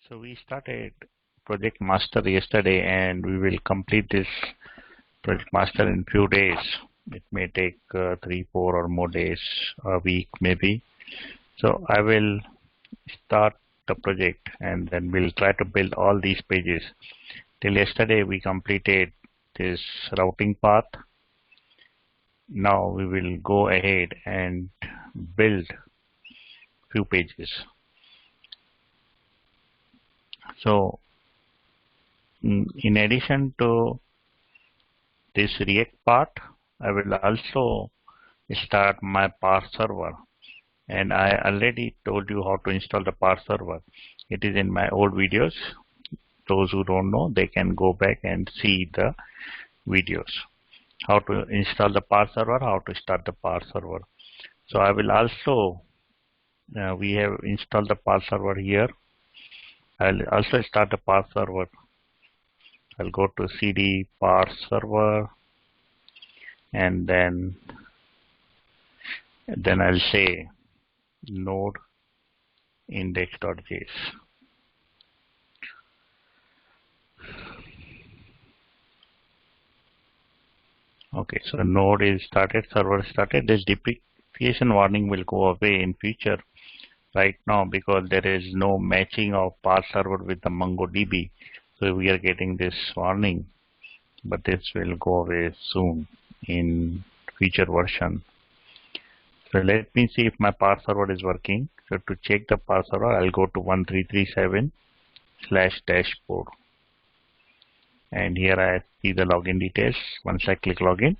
So we started Project Master yesterday and we will complete this Project Master in few days. It may take 3, 4 or more days, a week maybe. So I will start the project and then we'll try to build all these pages. Till yesterday we completed this routing path. Now we will go ahead and build few pages. So in addition to this React part, I will also start my parse server, and I already told you how to install the parse server. It is in my old videos. Those who don't know, they can go back and see the videos. How to install the parse server, how to start the parse server. So I will also, we have installed the parse server here. I'll also start the parse server. I'll go to cd parse server and then I'll say node index.js. Okay, so node is started, server started. This deprecation warning will go away in future. Right now, because there is no matching of parse server with the MongoDB, so we are getting this warning, but this will go away soon in future version. So let me see if my parse server is working. So to check the parse server, I'll go to 1337/dashboard, and here I see the login details. Once I click login,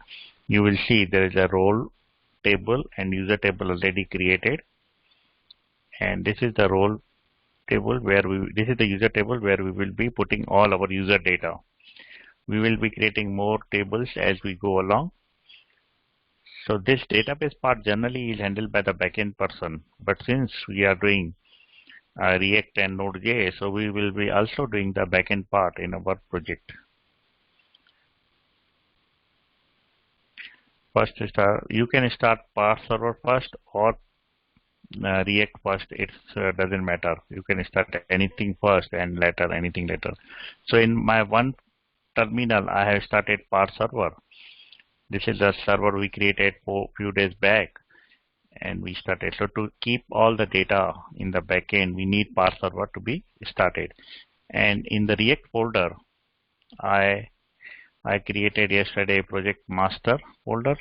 you will see there is a role table and user table already created. And this is the role table where this is the user table where we will be putting all our user data. We will be creating more tables as we go along. So this database part generally is handled by the backend person, but since we are doing React and Node.js, so we will be also doing the backend part in our project. First, you can start parse server first or React first. It doesn't matter. You can start anything first and later anything later. So in my one terminal, I have started parse server. This is the server we created for few days back, and we started. So to keep all the data in the backend, we need parse server to be started. And in the React folder, I created yesterday project master folder.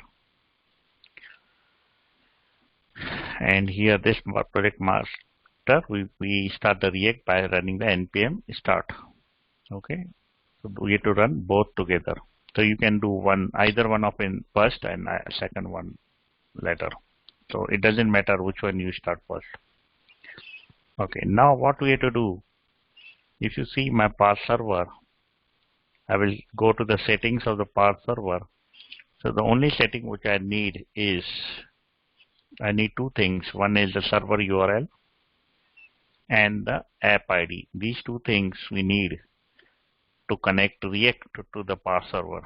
And here this project master, we start the React by running the npm start. Okay, so we have to run both together. So you can do either one of in first and second one later. So it doesn't matter which one you start first. Okay, now what we have to do, if you see my parse server, I will go to the settings of the parse server. So the only setting which I need is I need two things. One is the server URL and the app ID. These two things we need to connect React to the parse server.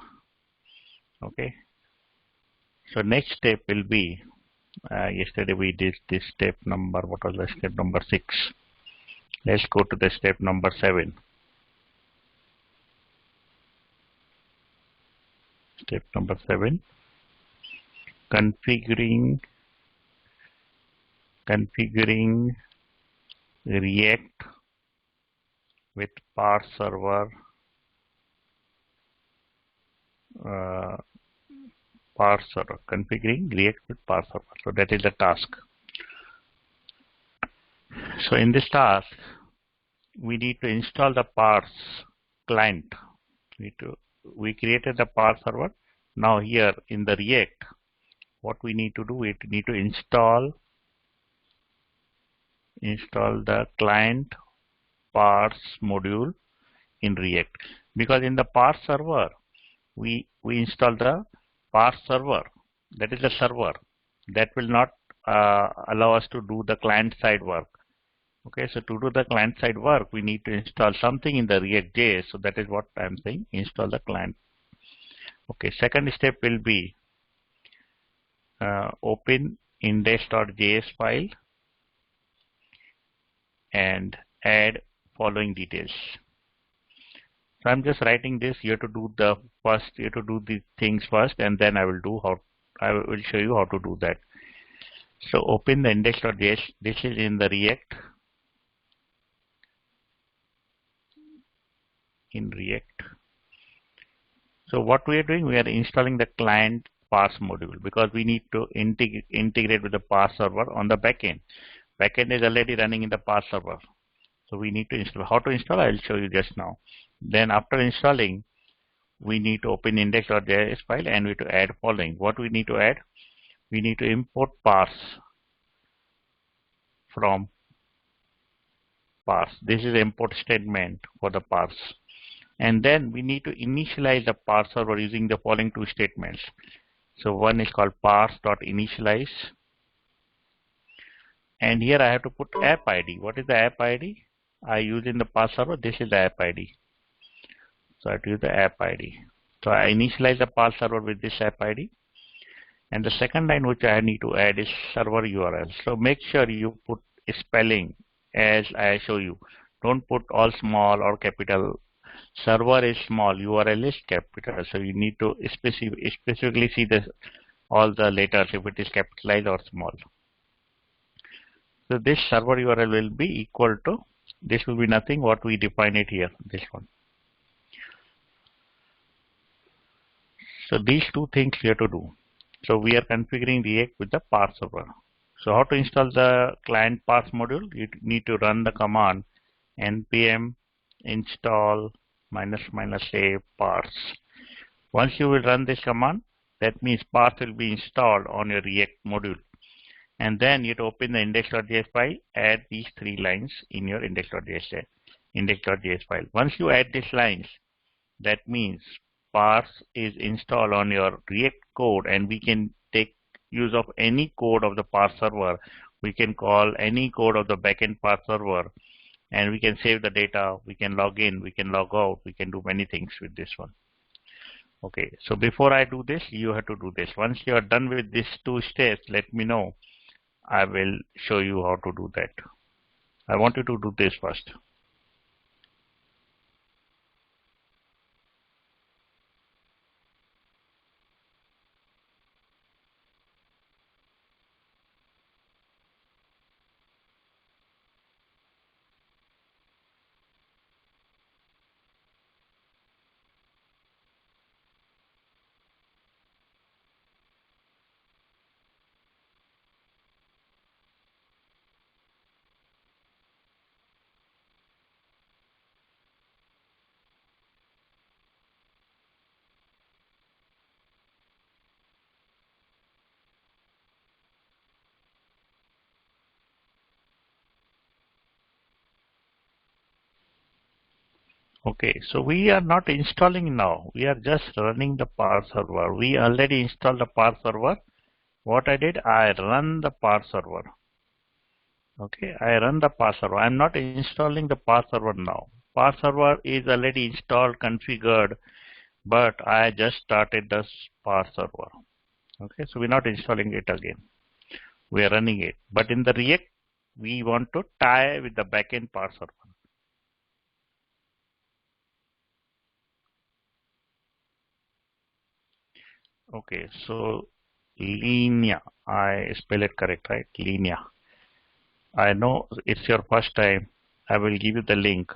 Okay. So next step will be, yesterday we did this step number, what was the step number 6? Let's go to the step number 7. Step number 7, configuring React with parse server, configuring React with parse server. So that is the task. So in this task, we need to install the parse client. We created the parse server. Now here in the React, what we need to do, we need to install the client parse module in React, because in the parse server we install the parse server, that is the server that will not allow us to do the client side work. Okay, so to do the client side work, we need to install something in the React.js. So that is what I am saying, install the client. Okay, second step will be open index.js file and add following details. So I'm just writing this. You have to do the first. You have to do the things first, and then I will show you how to do that. So open the index.js. This is in the React. In React. So what we are doing, we are installing the client parse module because we need to integrate with the parse server on the backend. Backend is already running in the parse server. So we need to install. How to install? I will show you just now. Then after installing, we need to open index.js file and we need to add following. What we need to add? We need to import parse from parse. This is import statement for the parse. And then we need to initialize the parse server using the following two statements. So one is called parse.initialize. And here I have to put app ID. What is the app ID? I use in the parse server. This is the app ID. So I have to use the app ID. So I initialize the parse server with this app ID. And the second line which I need to add is server URL. So make sure you put spelling as I show you. Don't put all small or capital. Server is small, URL is capital. So you need to specifically see all the letters if it is capitalized or small. So this server URL will be equal to, this will be nothing what we define it here, this one. So these two things you have to do. So we are configuring React with the parse server. So how to install the client parse module? You need to run the command npm install --a parse. Once you will run this command, that means parse will be installed on your React module. And then you have to open the index.js file, add these 3 lines in your index.js file. Once you add these lines, that means parse is installed on your React code, and we can take use of any code of the parse server. We can call any code of the backend parse server, and we can save the data. We can log in, we can log out, we can do many things with this one. Okay, so before I do this, you have to do this. Once you are done with these 2 steps, let me know. I will show you how to do that. I want you to do this first. Okay, so we are not installing now. We are just running the parse server. We already installed the parse server. What I did, I run the parse server. Okay, I run the parse server. I'm not installing the parse server now. Parse server is already installed, configured, but I just started the parse server. Okay, so we're not installing it again. We are running it. But in the React, we want to tie with the backend parse server. Okay, so Linea, I spell it correct, right? Linea. I know it's your first time. I will give you the link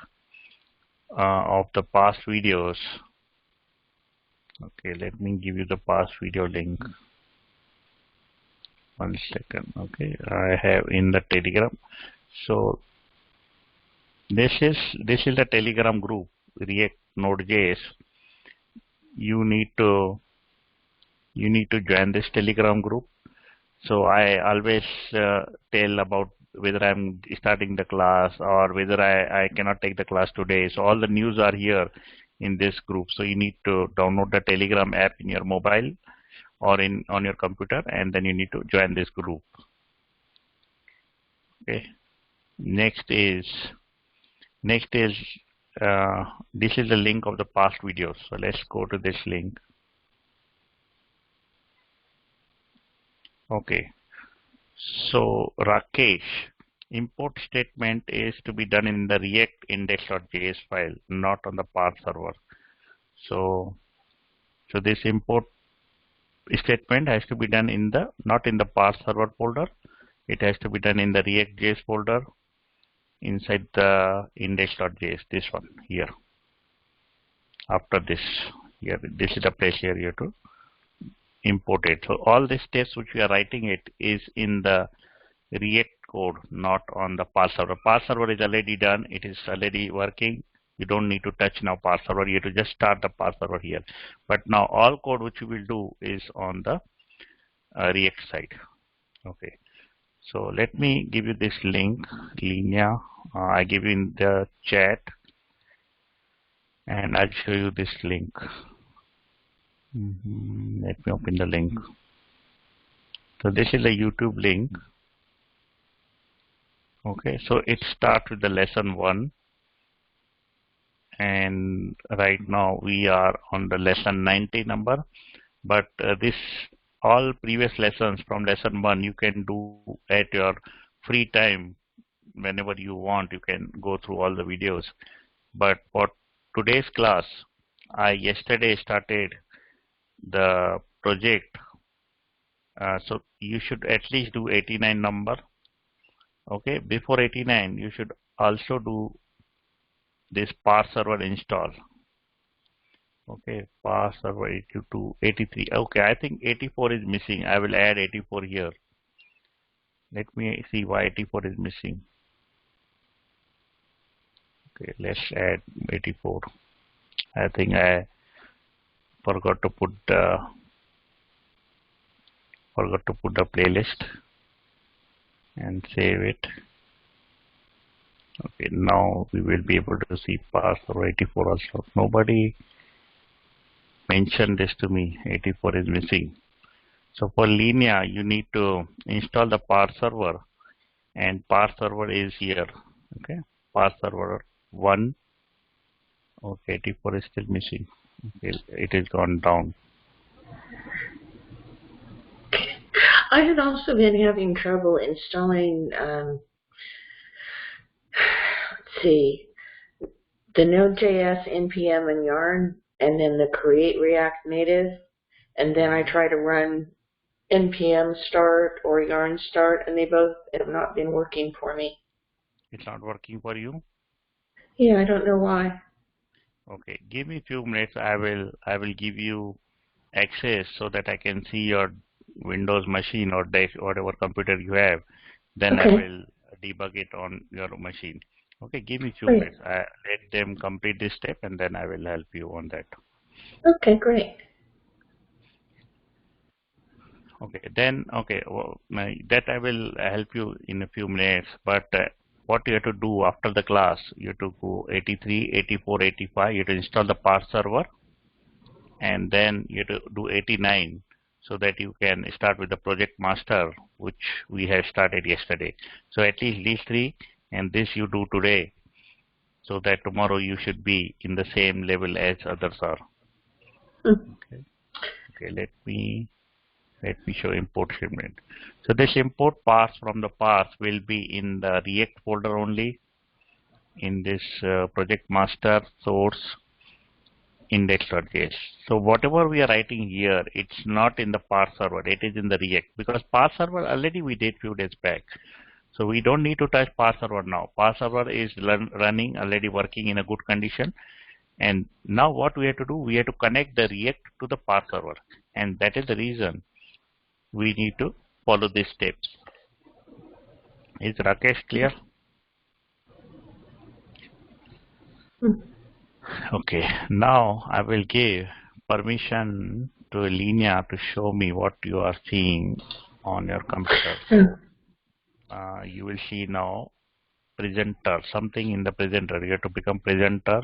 of the past videos. Okay, let me give you the past video link. 1 second. Okay, I have in the Telegram. So this is the Telegram group, React Node.js. You need to join this Telegram group. So I always tell about whether I'm starting the class or whether I cannot take the class today. So all the news are here in this group. So you need to download the Telegram app in your mobile or on your computer, and then you need to join this group. Okay. Next is this is the link of the past videos. So let's go to this link. Okay. So Rakesh import statement is to be done in the React index.js file, not on the parse server. So this import statement has to be done in the not in the parse server folder. It has to be done in the React.js folder inside the index.js. This one here. After this, here this is the place here you have to import it. So all the steps which we are writing it is in the React code, not on the parse server. Parse server is already done. It is already working. You don't need to touch now parse server. You have to just start the parse server here. But now all code which we will do is on the React side. Okay. So let me give you this link, Linear. I give you in the chat, and I'll show you this link. Let me open the link. So this is a YouTube link. Okay, so it starts with the lesson 1, and right now we are on the lesson 90 number. But this all previous lessons from lesson 1 you can do at your free time whenever you want. You can go through all the videos. But for today's class, I yesterday started the project. So you should at least do 89 number. Okay, before 89 you should also do this parse server install. Okay, parse server 82, 83. Okay, I think 84 is missing. I will add 84 here. Let me see why 84 is missing. Okay, let's add 84. I think I forgot to put the playlist and save it. Okay, now we will be able to see parse server 84 also. Nobody mentioned this to me. 84 is missing. So for Linear, you need to install the parse server, and parse server is here. Okay, parse server 1. Okay, 84 is still missing. Okay, it is gone down. I had also been having trouble installing, let's see, the Node.js, NPM, and Yarn, and then the Create React Native, and then I try to run NPM start or Yarn start, and they both have not been working for me. It's not working for you? Yeah, I don't know why. Okay, give me a few minutes. I will give you access so that I can see your Windows machine or whatever computer you have. Then Okay. I will debug it on your machine. Okay, give me a few minutes. Let them complete this step, and then I will help you on that. Okay, great. Okay, then that I will help you in a few minutes. But what you have to do after the class, you have to go 83, 84, 85. You have to install the parse server, and then you have to do 89 so that you can start with the project master, which we have started yesterday. So at least these 3, and this you do today, so that tomorrow you should be in the same level as others are. Okay. Okay, let me show import statement. So this import parse from the parse will be in the React folder only, in this project master source index.js. So whatever we are writing here, it's not in the parse server. It is in the React, because parse server already we did few days back. So we don't need to touch parse server now. Parse server is running, already working in a good condition. And now what we have to do, we have to connect the React to the parse server. And that is the reason we need to follow these steps. Is Rakesh clear? Okay, now I will give permission to Linear to show me what you are seeing on your computer. You will see now presenter, something in the presenter. You have to become presenter.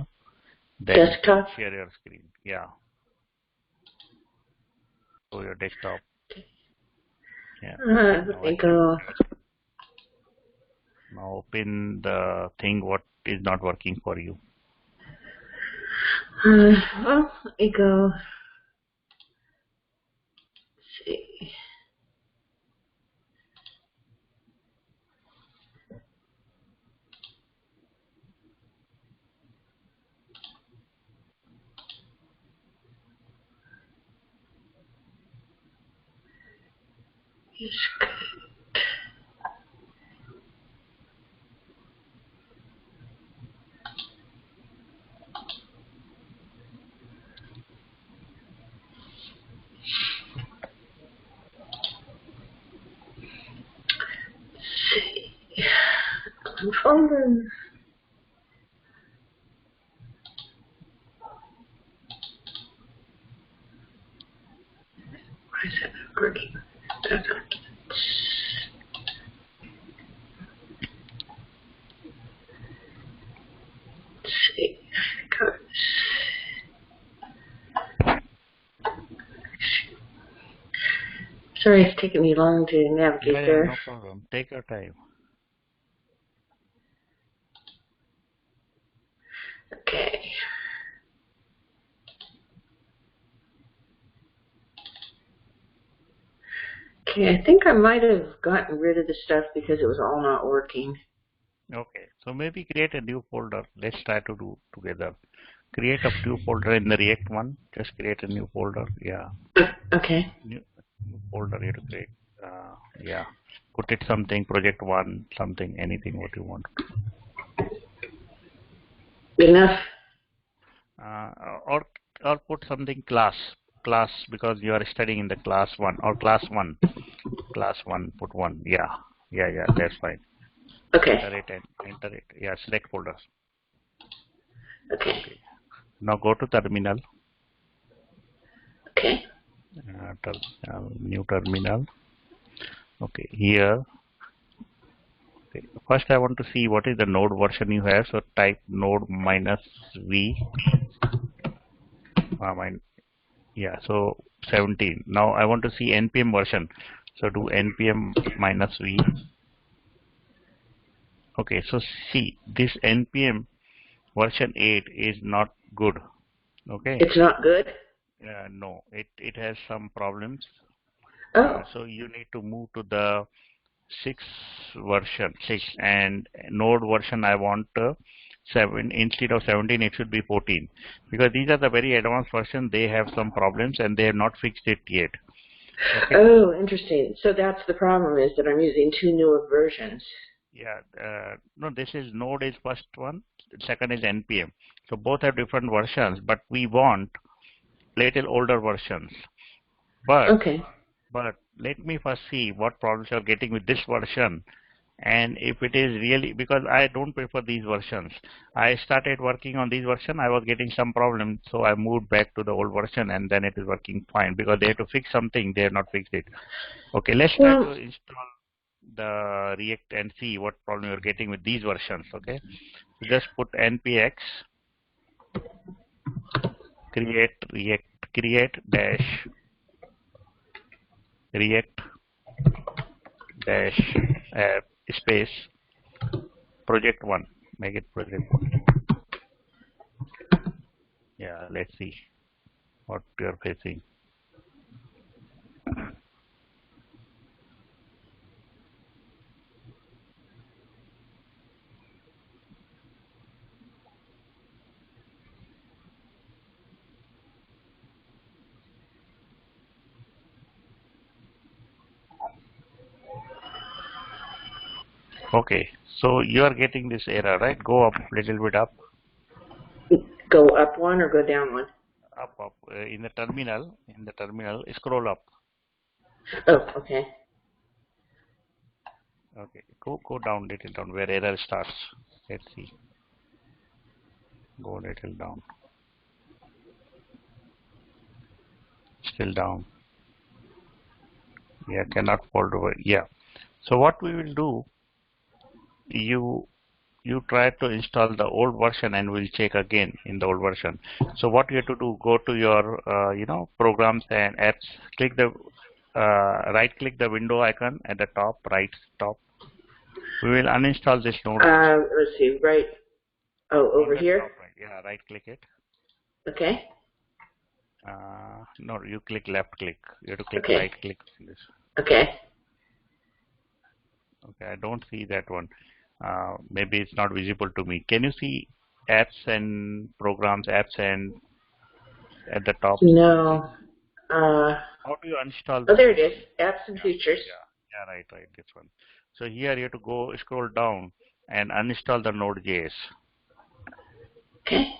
Then desktop. Share your screen. Yeah. Show your desktop. Yeah. Let me go. Now open the thing what is not working for you. Well, let me go. Let's see. Folder. Why is that not working? Let's see. Sorry, it's taking me long to navigate there. No problem. Take your time. Okay. Okay, I think I might have gotten rid of the stuff because it was all not working. Okay, so maybe create a new folder. Let's try to do together. Create a new folder in the React one. Just create a new folder. Yeah. Okay. New folder you have to create. Yeah. Put it something, project one, something, anything what you want. Enough. Or put something class because you are studying in the class one or class one. Put one. Yeah. That's fine. Okay. Enter it. Yeah. Select folders. Okay. Now go to terminal. Okay. New terminal. Okay, here. Okay. First, I want to see what is the node version you have. So type node -v. Yeah. So 17. Now I want to see npm version. So do npm -v. Okay. So see, this npm version 8 is not good. Okay. It's not good? No, it has some problems. Oh. So you need to move to the 6 version, 6, and node version I want 7. Instead of 17 it should be 14, because these are the very advanced version. They have some problems and they have not fixed it yet. Okay. Oh, interesting. So that's the problem, is that I'm using two newer versions. Yeah. No, this is node is first one, second is npm. So both have different versions, but we want little older versions. But Okay. But let me first see what problems you're getting with this version, and if it is really, because I don't prefer these versions. I started working on this version, I was getting some problems, so I moved back to the old version, and then it is working fine, because they have to fix something, they have not fixed it. Okay, let's try to install the React and see what problem you're getting with these versions. Okay, so just put npx create dash React dash app space project one. Make it project one. Yeah, let's see what we are facing. Okay, so you are getting this error, right? Go up, little bit up. Go up one or go down one? Up. In the terminal, scroll up. Oh, okay. Okay, go down, little down, where error starts. Let's see. Go little down. Still down. Yeah, cannot fold over. Yeah. So what we will do, you try to install the old version and we'll check again in the old version. So what you have to do, go to your programs and apps, click the right click the window icon at the top, right top. We will uninstall this node. Let's see, right. Oh, over here? Top, right. Yeah, right click it. Okay. No, you click left click. You have to click Okay. right click on this. Okay. Okay, I don't see that one. Maybe it's not visible to me. Can you see apps and programs, apps and at the top? No. How do you install? Oh, there it is. Apps and features. Yeah, right, this one. So here you have to go scroll down and uninstall the Node.js. Okay.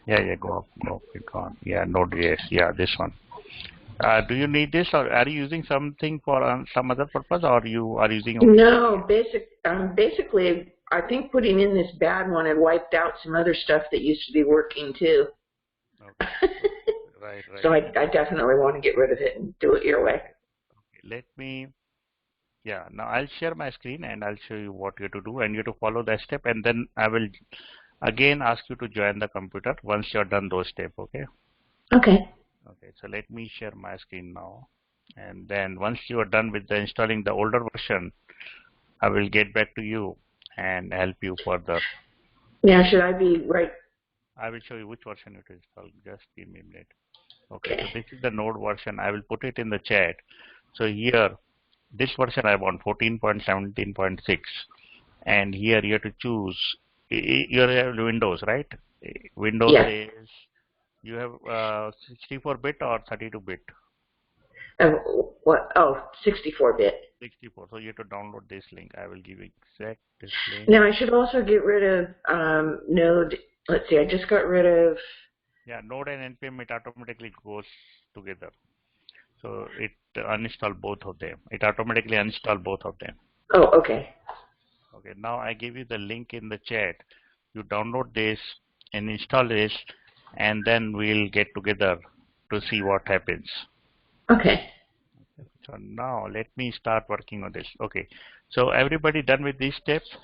Yeah, go up, click on. Yeah, Node.js. Yeah, this one. Do you need this, or are you using something for some other purpose, or you are using only? No, basically, I think putting in this bad one had wiped out some other stuff that used to be working too. Okay. Right. So I definitely want to get rid of it and do it your way. Let me. Yeah, now I'll share my screen and I'll show you what you have to do, and you have to follow that step, and then I will again ask you to join the computer once you're done those steps. Okay. Okay. Okay. So let me share my screen now, and then once you are done with the installing the older version, I will get back to you and help you further. Now, should I be right? I will show you which version it is installed. Just give me a minute. Okay, so this is the Node version. I will put it in the chat. So here, this version I want 14.17.6, and here you have to choose. You have Windows, right? Windows Yeah. is you have 64-bit or 32-bit. What? Oh, 64-bit. 64. So you have to download this link. I will give you exact this link. Now, I should also get rid of Node. Let's see, I just got rid of. Yeah, Node and NPM, it automatically goes together. So it uninstall both of them. It automatically uninstall both of them. Oh, okay. Okay, now I give you the link in the chat. You download this and install this, and then we'll get together to see what happens. Okay. So now let me start working on this. Okay, so everybody done with these steps?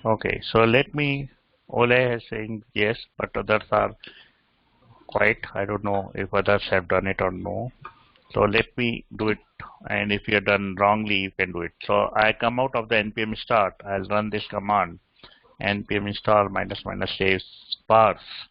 Okay, so let me, Ole is saying yes, but others are quiet. I don't know if others have done it or no. So let me do it, and if you're done wrongly, you can do it. So I come out of the npm start. I'll run this command, npm install -- saves parse.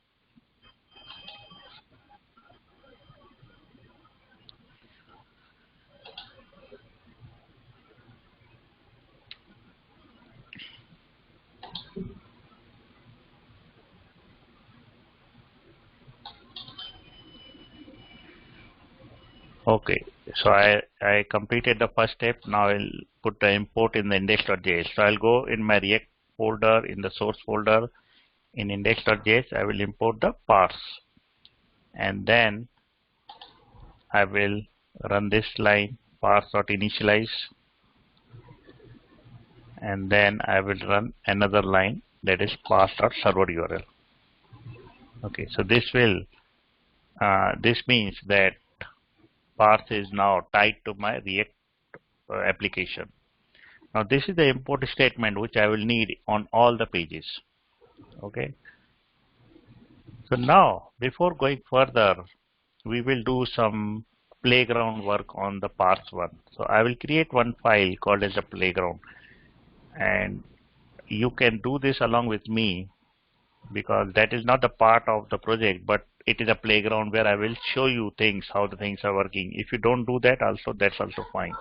Okay, so I completed the first step. Now I'll put the import in the index.js. So I'll go in my React folder, in the source folder, in index.js. I will import the parse, and then I will run this line parse.initialize, and then I will run another line, that is parse.server URL. Okay, so this means that parse is now tied to my React application. Now this is the import statement which I will need on all the pages. Okay. So now before going further, we will do some playground work on the parse one. So I will create one file called as a playground, and you can do this along with me, because that is not the part of the project, but it is a playground where I will show you things, how the things are working. If you don't do that also, that's also fine,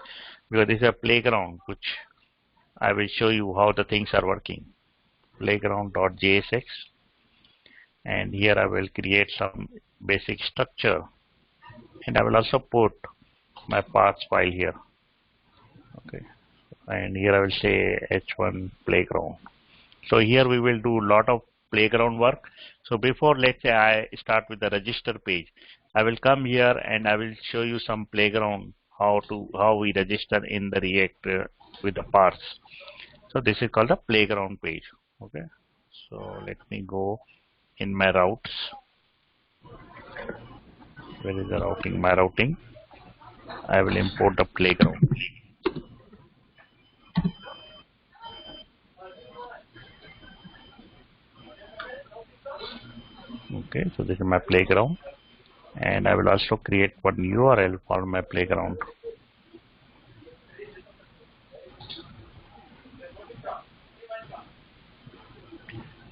because this is a playground which I will show you how the things are working. Playground.jsx, and here I will create some basic structure, and I will also put my parts file here. Okay, and here I will say h1 playground. So here we will do a lot of playground work. So before, let's say I start with the register page, I will come here and I will show you some playground, how we register in the React with the parse. So this is called the playground page. Okay, so let me go in my routes. Where is the routing? My routing. I will import the playground. Okay, so this is my playground, and I will also create one URL for my playground.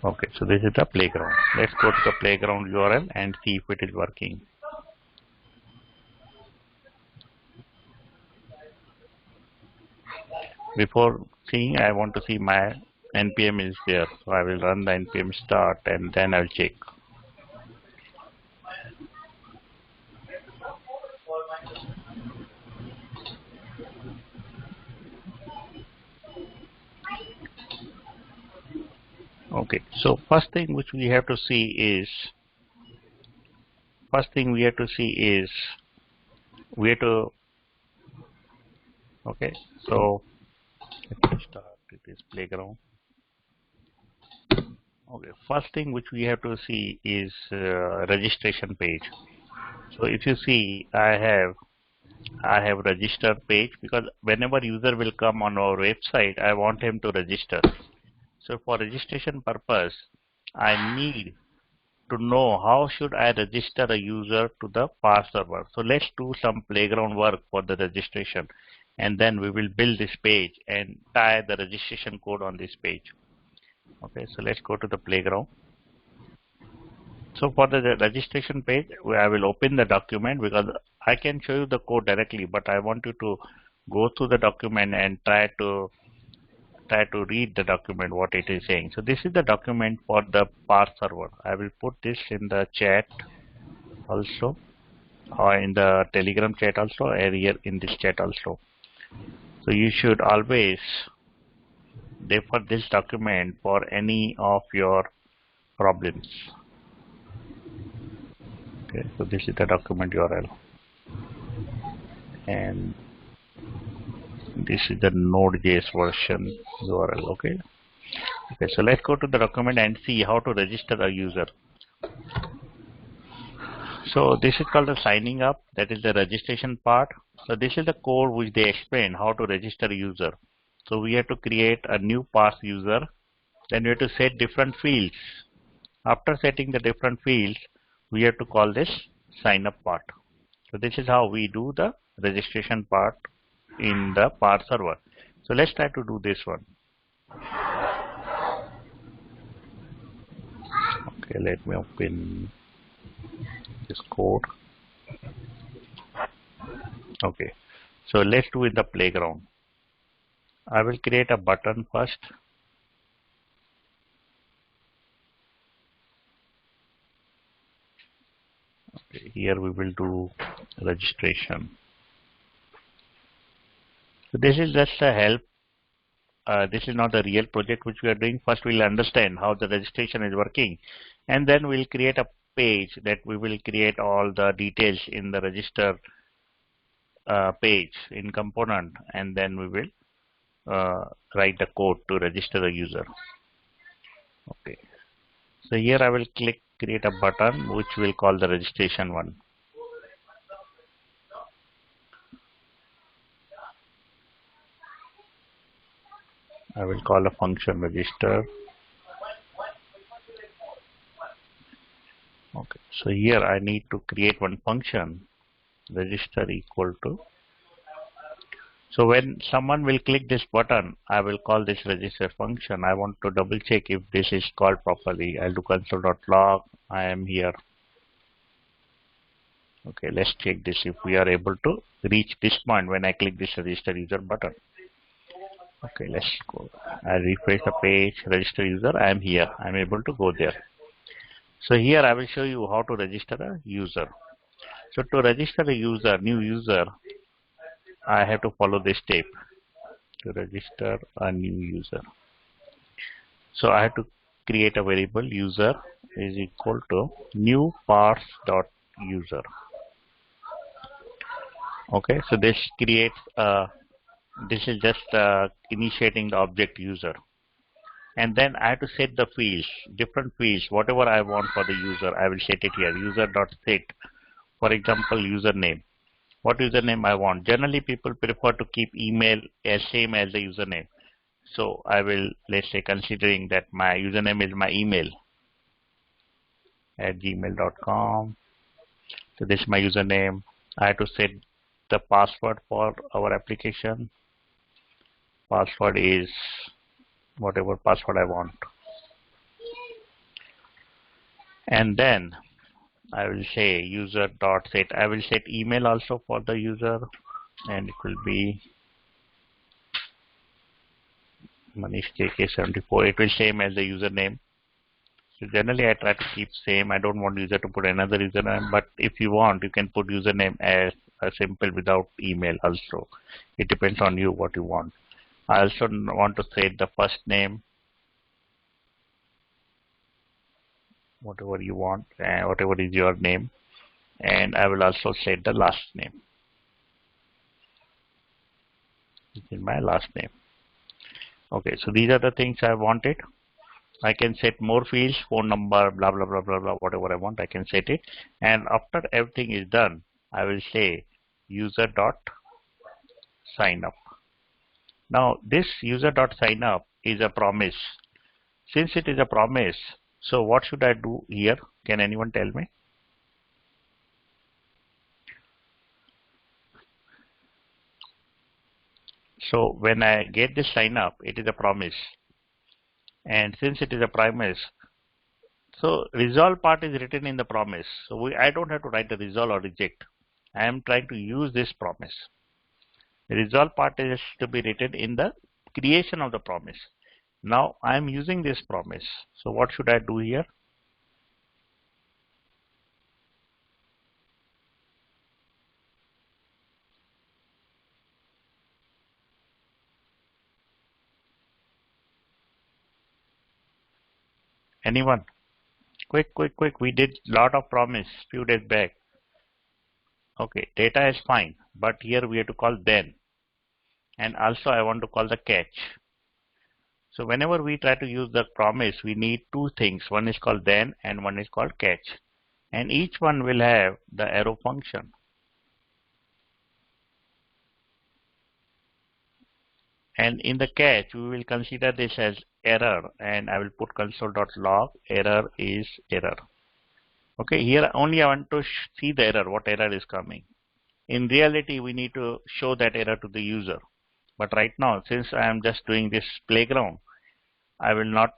Okay, so this is the playground. Let's go to the playground URL and see if it is working. Before seeing, I want to see my npm is there, so I will run the npm start and then I'll check. Okay, so first thing which we have to see is we have to, okay, so let me start with this playground. Okay, first thing which we have to see is registration page. So if you see, I have registered page, because whenever user will come on our website, I want him to register. So for registration purpose, I need to know how should I register a user to the PAR server. So let's do some playground work for the registration, and then we will build this page and tie the registration code on this page. Okay, so let's go to the playground. So for the registration page, I will open the document, because I can show you the code directly, but I want you to go through the document and try to read the document what it is saying. So this is the document for the PAR server. I will put this in the chat also, or in the Telegram chat also, or here in this chat also. So you should always refer this document for any of your problems. Okay, so this is the document URL, and this is the Node.js version URL. Okay, so let's go to the document and see how to register a user. So this is called the signing up, that is the registration part. So this is the code which they explain how to register a user. So we have to create a new pass user, then we have to set different fields. After setting the different fields, we have to call this sign up part. So this is how we do the registration part in the PAR server. So let's try to do this one. Okay, let me open this code. Okay, so let's do in the playground. I will create a button first. Okay, here we will do registration. So this is just a help. This is not the real project which we are doing. First we'll understand how the registration is working, and then we'll create a page that we will create all the details in the register page in component, and then we will write the code to register the user. Okay, so here I will click create a button which we'll call the registration one. I will call a function register. Okay, so here I need to create one function, register equal to. So when someone will click this button, I will call this register function. I want to double check if this is called properly. I'll do console.log. I am here. Okay, let's check this if we are able to reach this point when I click this register user button. Okay, let's go. I refresh the page, register user. I am here. I am able to go there. So here I will show you how to register a user. So to register a user, new user, I have to follow this step to register a new user. So I have to create a variable user is equal to new parse.user. Okay, so this creates this is just initiating the object user, and then I have to set the fields, different fields, whatever I want for the user. I will set it here, user.set, for example, username. What username I want? Generally people prefer to keep email as same as the username. So I will, let's say, considering that my username is my email at gmail.com. So this is my username. I have to set the password for our application. Password is whatever password I want. And then I will say user.set. I will set email also for the user, and it will be Manish KK74. It will same as the username. So generally I try to keep same. I don't want user to put another username, but if you want, you can put username as a simple without email also. It depends on you what you want. I also want to set the first name, whatever you want, and whatever is your name, and I will also set the last name. This is my last name. Okay, so these are the things I wanted. I can set more fields, phone number, blah blah blah blah blah, whatever I want, I can set it. And after everything is done, I will say user dot sign up. Now this user dot sign up is a promise. Since it is a promise, so what should I do here? Can anyone tell me? So when I get this sign up, it is a promise. And since it is a promise, so resolve part is written in the promise. So I don't have to write the resolve or reject. I am trying to use this promise. The resolve part is to be written in the creation of the promise. Now I am using this promise. So what should I do here? Anyone? Quick, quick, quick. We did lot of promise few days back. Okay, data is fine, but here we have to call then. And also I want to call the catch. So whenever we try to use the promise, we need two things. One is called then and one is called catch. And each one will have the arrow function. And in the catch, we will consider this as error, and I will put console.log error is error. Okay, here only I want to see the error, what error is coming. In reality, we need to show that error to the user. But right now, since I am just doing this playground, I will not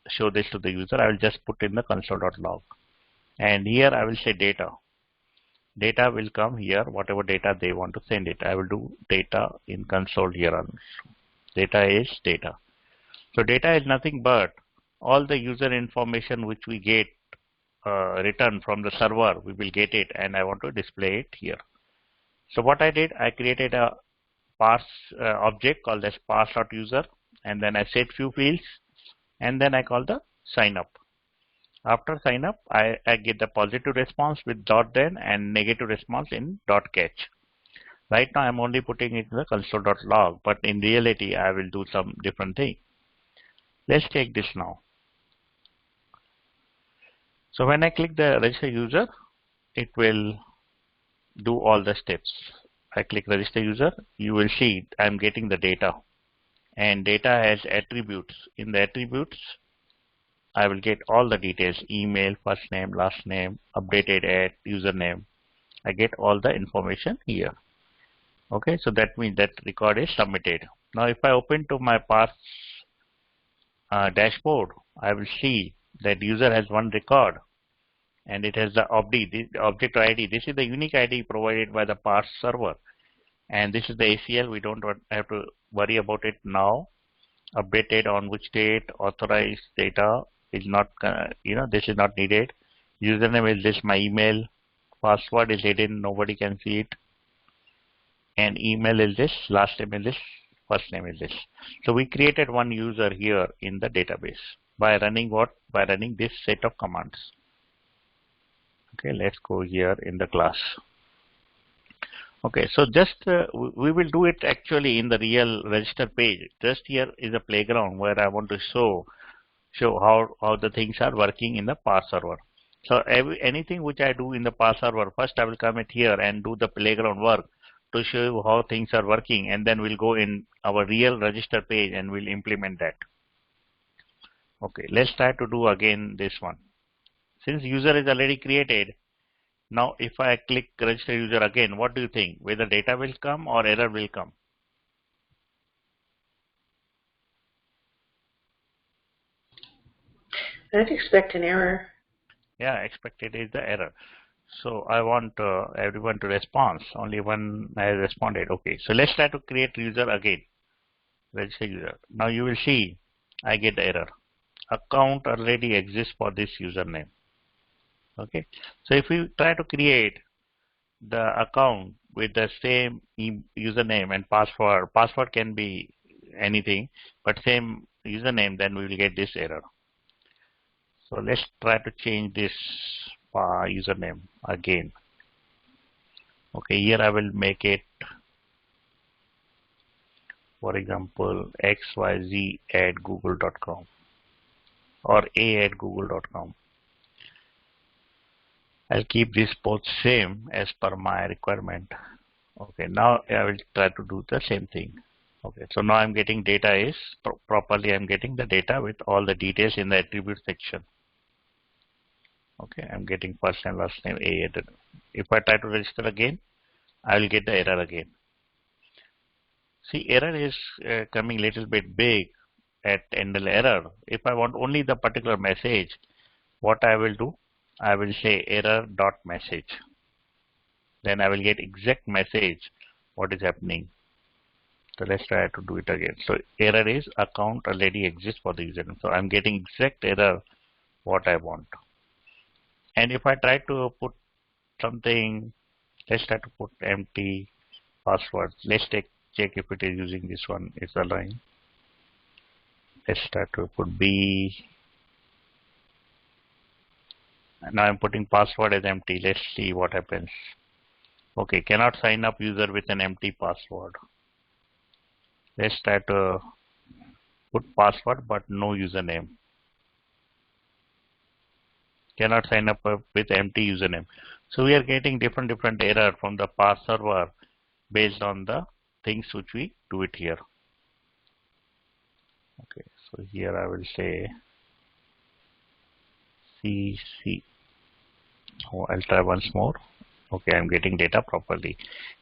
show this to the user. I will just put in the console.log. And here I will say data. Data will come here, whatever data they want to send it. I will do data in console here also. Data is data. So data is nothing but all the user information which we get return from the server. We will get it, and I want to display it here. So what I did, I created a parse object called as parse.user, and then I set few fields, and then I call the sign up. After sign up, I get the positive response with dot then and negative response in dot catch. Right now I'm only putting it in the console.log, but in reality I will do some different thing. Let's take this now. So when I click the register user, it will do all the steps. I click register user, you will see I'm getting the data, and data has attributes. In the attributes, I will get all the details: email, first name, last name, updated at username. I get all the information here. Okay, so that means that record is submitted. Now if I open to my parse dashboard, I will see that user has one record, and it has the object ID. This is the unique ID provided by the parse server, and this is the ACL. We don't have to worry about it now. Updated on which date, authorized data is not, this is not needed. Username is this, my email. Password is hidden, nobody can see it. And email is this, last name is this, first name is this. So we created one user here in the database by running what? By running this set of commands. Okay, let's go here in the class. Okay, so just we will do it actually in the real register page. Just here is a playground where I want to show how the things are working in the parse server. So anything which I do in the parse server, first I will come it here and do the playground work to show you how things are working, and then we'll go in our real register page and we'll implement that. Okay, let's try to do again this one. Since user is already created, now if I click register user again, what do you think? Whether data will come or error will come? I'd expect an error. Yeah, expected is the error. So I want everyone to respond. Only one has responded. Okay, so let's try to create user again. register user. Now you will see I get the error. Account already exists for this username. Okay, so if we try to create the account with the same username and password can be anything, but same username, then we will get this error. So let's try to change this username again. Okay, here I will make it, for example, xyz@google.com or a@google.com. I'll keep this both same as per my requirement. Okay, now I will try to do the same thing. Okay, so now I'm getting data is properly. I'm getting the data with all the details in the attribute section. Okay, I'm getting first and last name a. If I try to register again, I will get the error again. See, error is coming little bit big at handle error. If I want only the particular message, what I will do, I will say error.message. Then I will get exact message what is happening. So let's try to do it again. So error is account already exists for the username. So I'm getting exact error what I want. And if I try to put something, let's try to put empty password. Let's check if it is using this one. It's a line. Let's try to put B. Now I'm putting password as empty. Let's see what happens. Okay, cannot sign up user with an empty password. Let's try to put password but no username. Cannot sign up with empty username. So we are getting different error from the pass server based on the things which we do it here. Okay, so here I will say CC. Oh, I'll try once more. Okay, I'm getting data properly.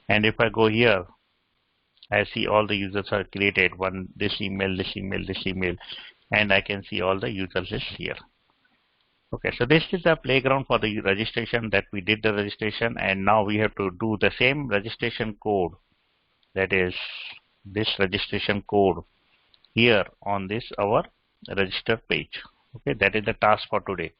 And if I go here, I see all the users are created. This email, and I can see all the users is here. Okay, so this is the playground for the registration that we did the registration, and now we have to do the same registration code. That is this registration code here on this our register page. Okay, that is the task for today.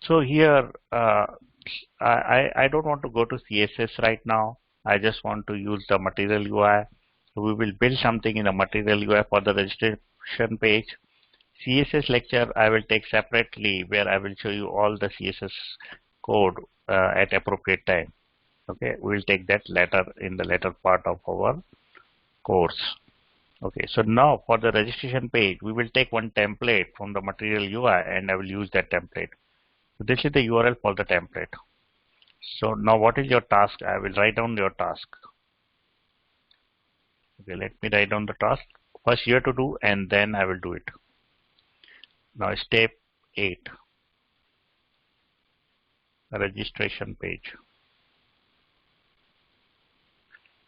So here I don't want to go to CSS right now. I just want to use the material UI. So we will build something in the material UI for the registration page. CSS lecture I will take separately, where I will show you all the CSS code at appropriate time. Okay, we will take that later in the later part of our course. Okay, so now for the registration page, we will take one template from the material UI and I will use that template. So this is the URL for the template. So now what is your task? I will write down your task. Okay, let me write down the task. First you have to do and then I will do it. Now step 8, registration page.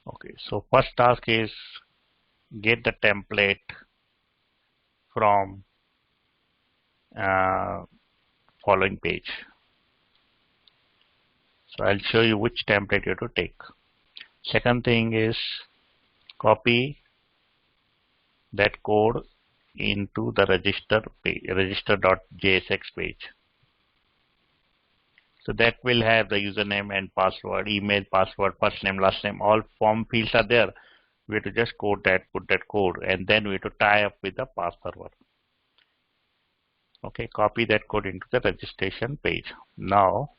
Okay, so first task is get the template from following page. So I'll show you which template you have to take. Second thing is copy that code into the register.jsx page. So that will have the username and password, email, password, first name, last name, all form fields are there. We have to just code that, put that code, and then we have to tie up with the pass server. Okay, copy that code into the registration page. Now,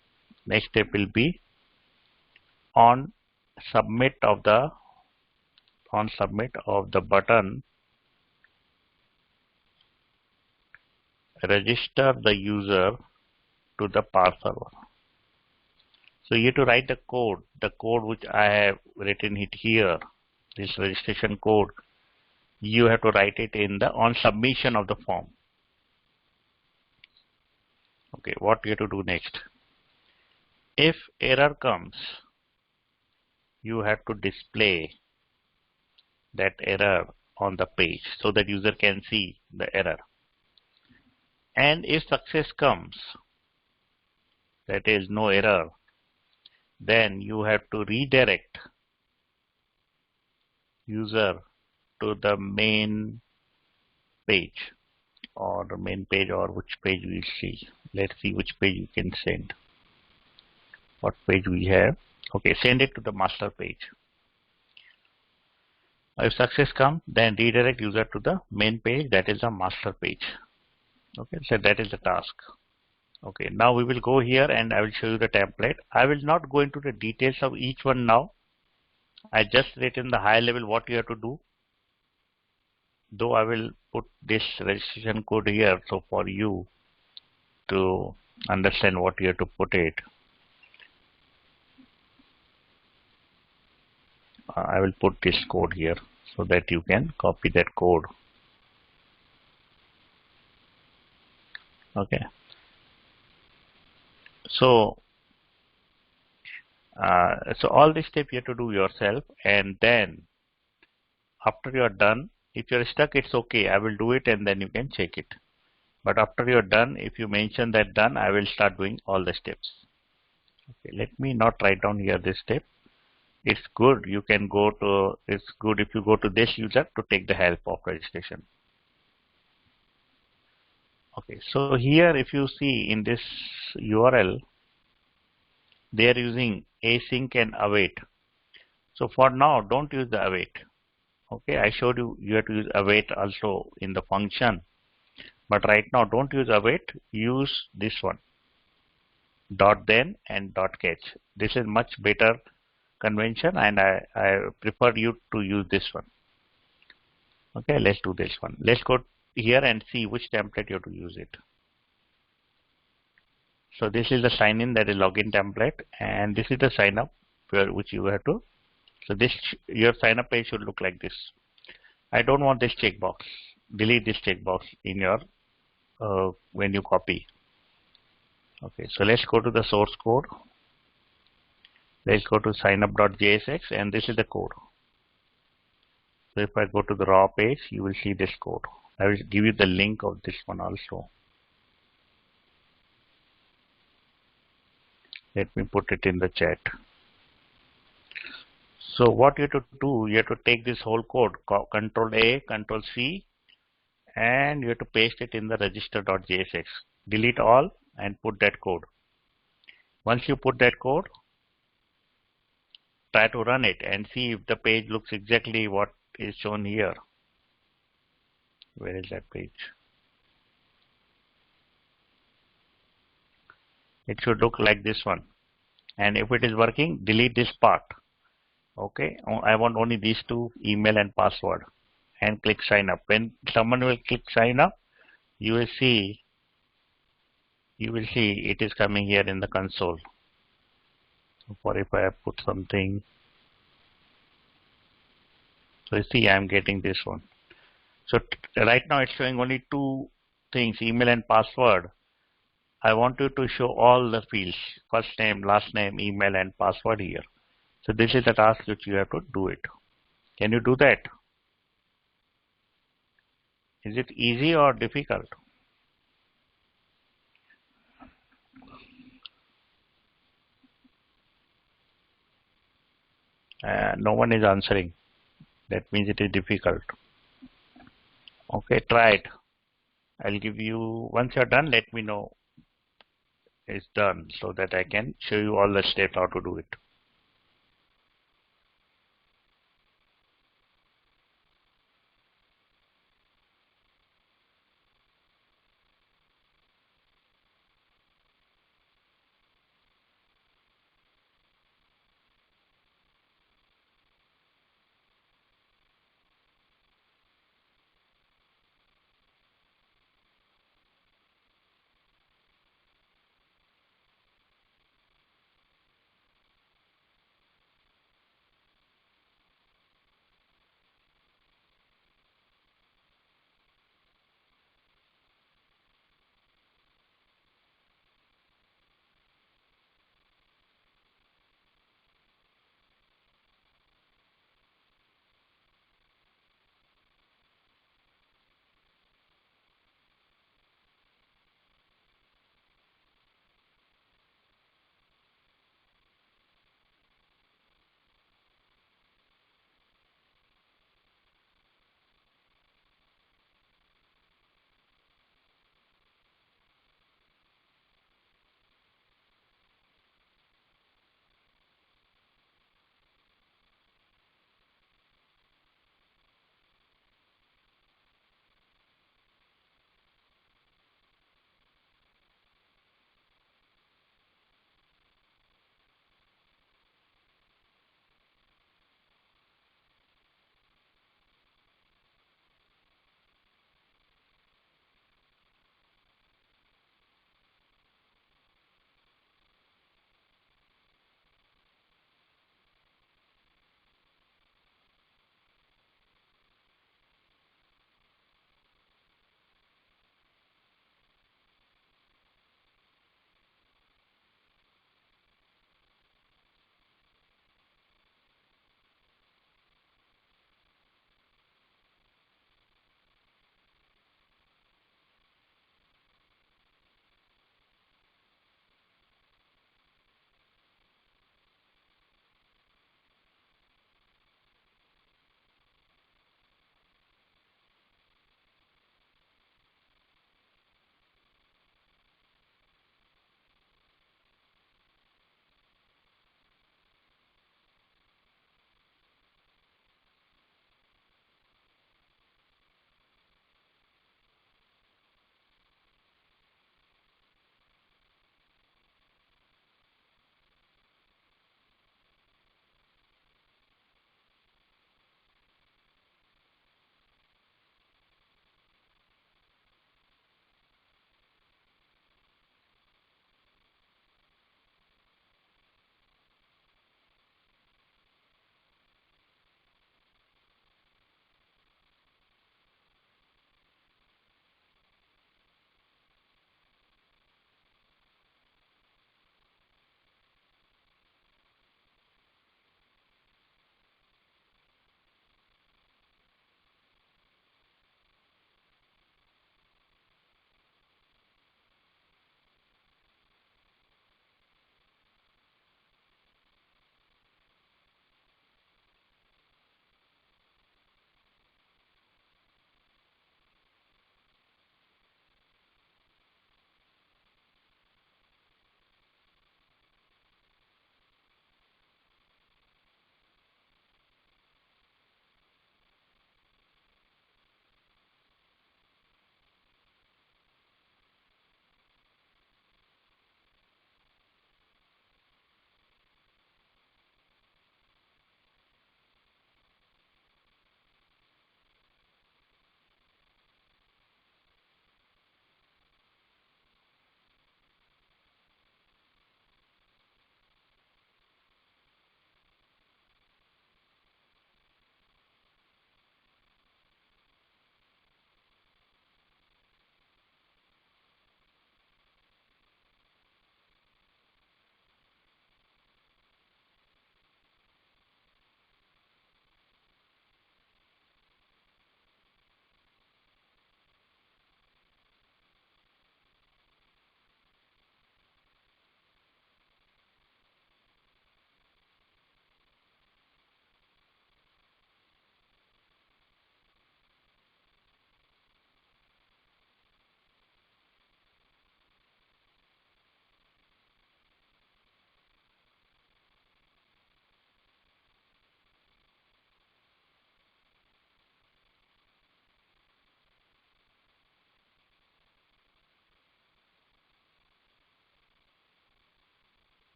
next step will be on submit of the button, register the user to the pass server. So you have to write the code which I have written it here, this registration code. You have to write it in the on submission of the form. Okay, what you have to do next? If error comes, you have to display that error on the page so that user can see the error. And if success comes, that is no error, then you have to redirect user to the main page or the main page or which page we see. Let's see which page you can send. What page we have. Okay, send it to the master page. If success comes, then redirect user to the main page, that is the master page. Okay, so that is the task. Okay, now we will go here and I will show you the template. I will not go into the details of each one now. I just written the high level what you have to do. Though I will put this registration code here, so for you to understand what you have to put it, I will put this code here so that you can copy that code. Okay. So all this step you have to do yourself, and then after you are done, if you're stuck, it's okay. I will do it and then you can check it. But after you're done, if you mention that done, I will start doing all the steps. Okay, let me not write down here this step. It's good. You can go to, it's good if you go to this user to take the help of registration. Okay, so here if you see in this URL, they are using async and await. So for now, don't use the await. Okay, I showed you you have to use await also in the function. But right now, don't use await. Use this one, dot then and dot catch. This is much better convention, and I prefer you to use this one. Okay, let's do this one. Let's go here and see which template you have to use it. So this is the sign in, that is login template, and this is the sign up where which you have to. So this your sign up page should look like this. I don't want this checkbox. Delete this checkbox in your when you copy. Okay, so let's go to the source code. Let's go to signup.jsx, and this is the code. So if I go to the raw page, you will see this code. I will give you the link of this one also. Let me put it in the chat. So what you have to do, you have to take this whole code, Control A, Control C, and you have to paste it in the register.jsx. Delete all and put that code. Once you put that code, try to run it and see if the page looks exactly what is shown here. Where is that page? It should look like this one. And if it is working, delete this part. Okay, I want only these two, email and password, and click sign up. When someone will click sign up, you will see it is coming here in the console. Or if I put something, so you see I am getting this one. So right now it's showing only two things, email and password. I want you to show all the fields, first name, last name, email and password here. So this is the task which you have to do it. Can you do that? Is it easy or difficult? No one is answering. That means it is difficult. Okay, try it. I'll give you, once you're done, let me know it's done so that I can show you all the steps how to do it.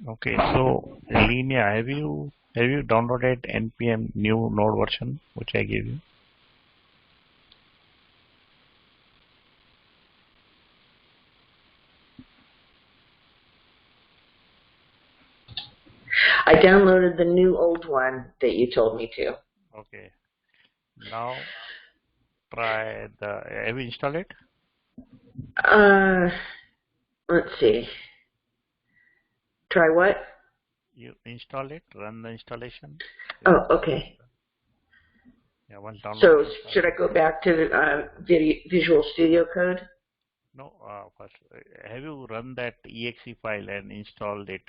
Okay, so Linnea, have you downloaded npm new node version which I gave you? I downloaded the new old one that you told me to. Okay. Now try the. Have you installed it? Let's see. Try what? You install it. Run the installation. Oh, okay. Yeah, once download. So should I go back to the Visual Studio Code? No. First, have you run that exe file and installed it?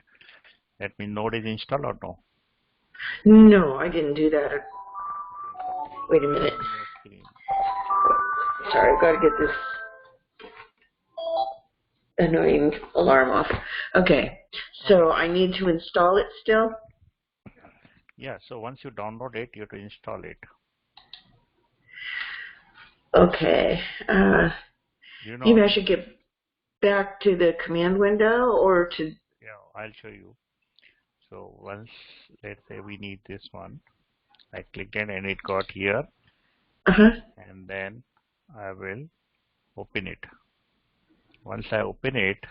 That means node is installed or no? No, I didn't do that. Wait a minute. Sorry, I've got to get this annoying alarm off. Okay, so I need to install it still? Yeah, so once you download it, you have to install it. Okay. You know, Maybe I should get back to the command window or to... Yeah, I'll show you. So once, let's say we need this one. I clicked it and it got here. And then I will open it. Once I open it,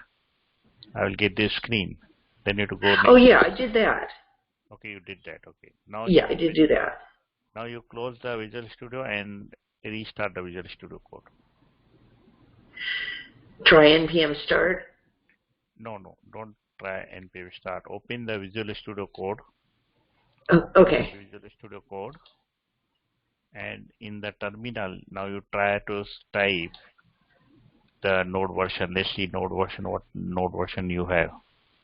I will get this screen. Then you have to go next. Oh yeah, I did that. Okay, you did that. Okay. Now Yeah, I did do that. Now you close the Visual Studio and restart the Visual Studio Code. Try npm start? No, don't try npm start. Open the Visual Studio Code. Oh, okay. Visual Studio Code. And in the terminal, now you try to type the node version. Let's see node version, what node version you have.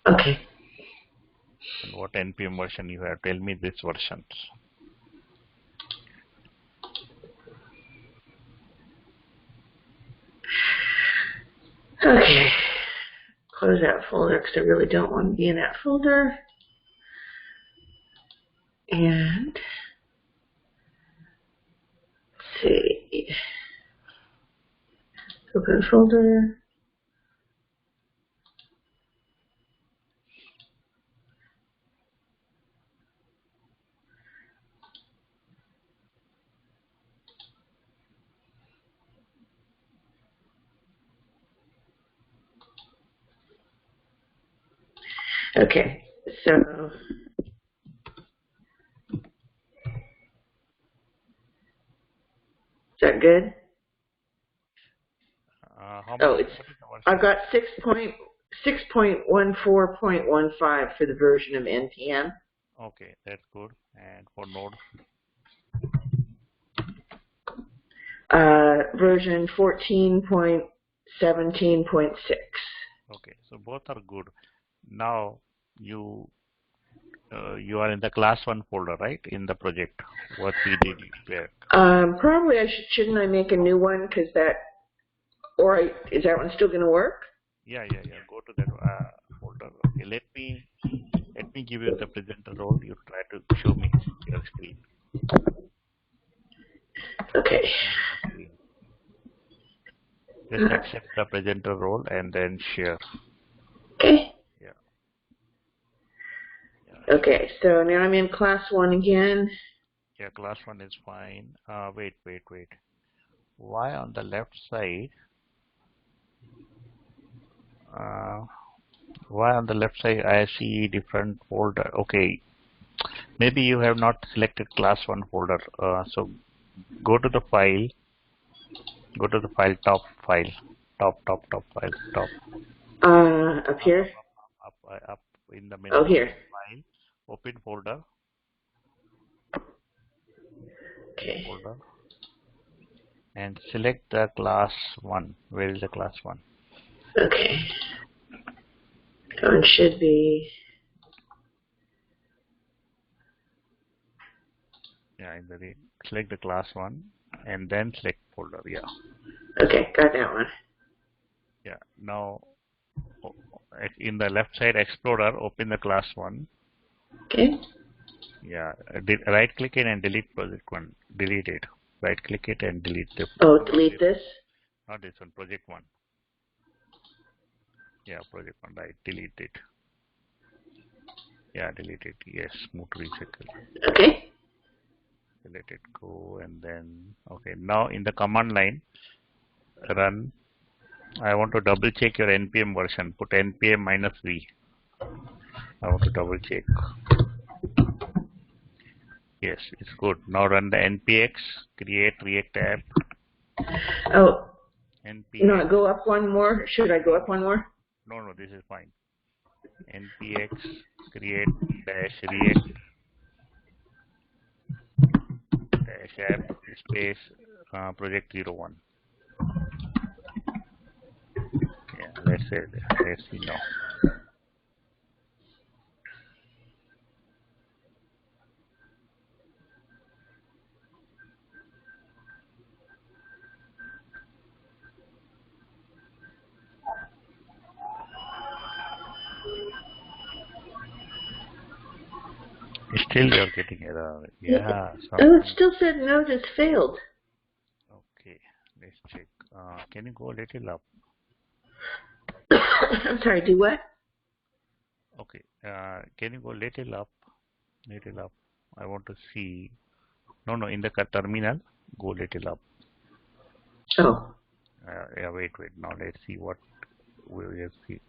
Okay. And what npm version you have. Tell me these versions. Okay. Close that folder because I really don't want to be in that folder. And let's see. Open folder. Okay, so is that good? I've got 6.14.15 for the version of npm. Okay, that's good. And for node? Version 14.17.6. Okay, so both are good. Now you are in the class 1 folder, right? In the project, what we did there. Probably shouldn't I make a new one because is that one still going to work? Yeah. Go to that folder. Okay, let me give you the presenter role. You try to show me your screen. Okay. Just accept the presenter role and then share. Okay. Yeah. Okay, so now I'm in class 1 again. Yeah, class 1 is fine. Wait. Why on the left side? Why on the left side I see different folder? Okay, maybe you have not selected class 1 folder. So go to the file. Go to the file, top file. Top file, top. Up here? Up in the menu. Oh, here. File, open folder. Okay. Folder. And select the class 1. Where is the class 1? Okay. So it should be... Yeah, select the class 1 and then select folder. Yeah. Okay, got that one. Yeah. Now, in the left side Explorer, open the class 1. Okay. Yeah. Right click it and delete project 1. Delete it. Right click it and delete the. Oh, delete this? Not this one. Project 1. Yeah, project 1. Right. Delete it. Yeah, delete it. Yes, move to recycle. Okay. Let it go, and then okay. Now in the command line, run. I want to double check your npm version. Put npm -v. I want to double check. Yes, it's good. Now run the npx create react app. Oh, no, npx. go up one more. Should I go up one more? No, this is fine. npx create dash react dash app space project 01. Yeah, let's see now. Still you're getting error. Yeah, Oh, it something. still said node has failed. Okay, let's check. Can you go a little up? I'm sorry, do what? Okay, can you go little up? Little up. I want to see. No, in the terminal, go little up. Oh. Yeah, wait. Now let's see what we will see.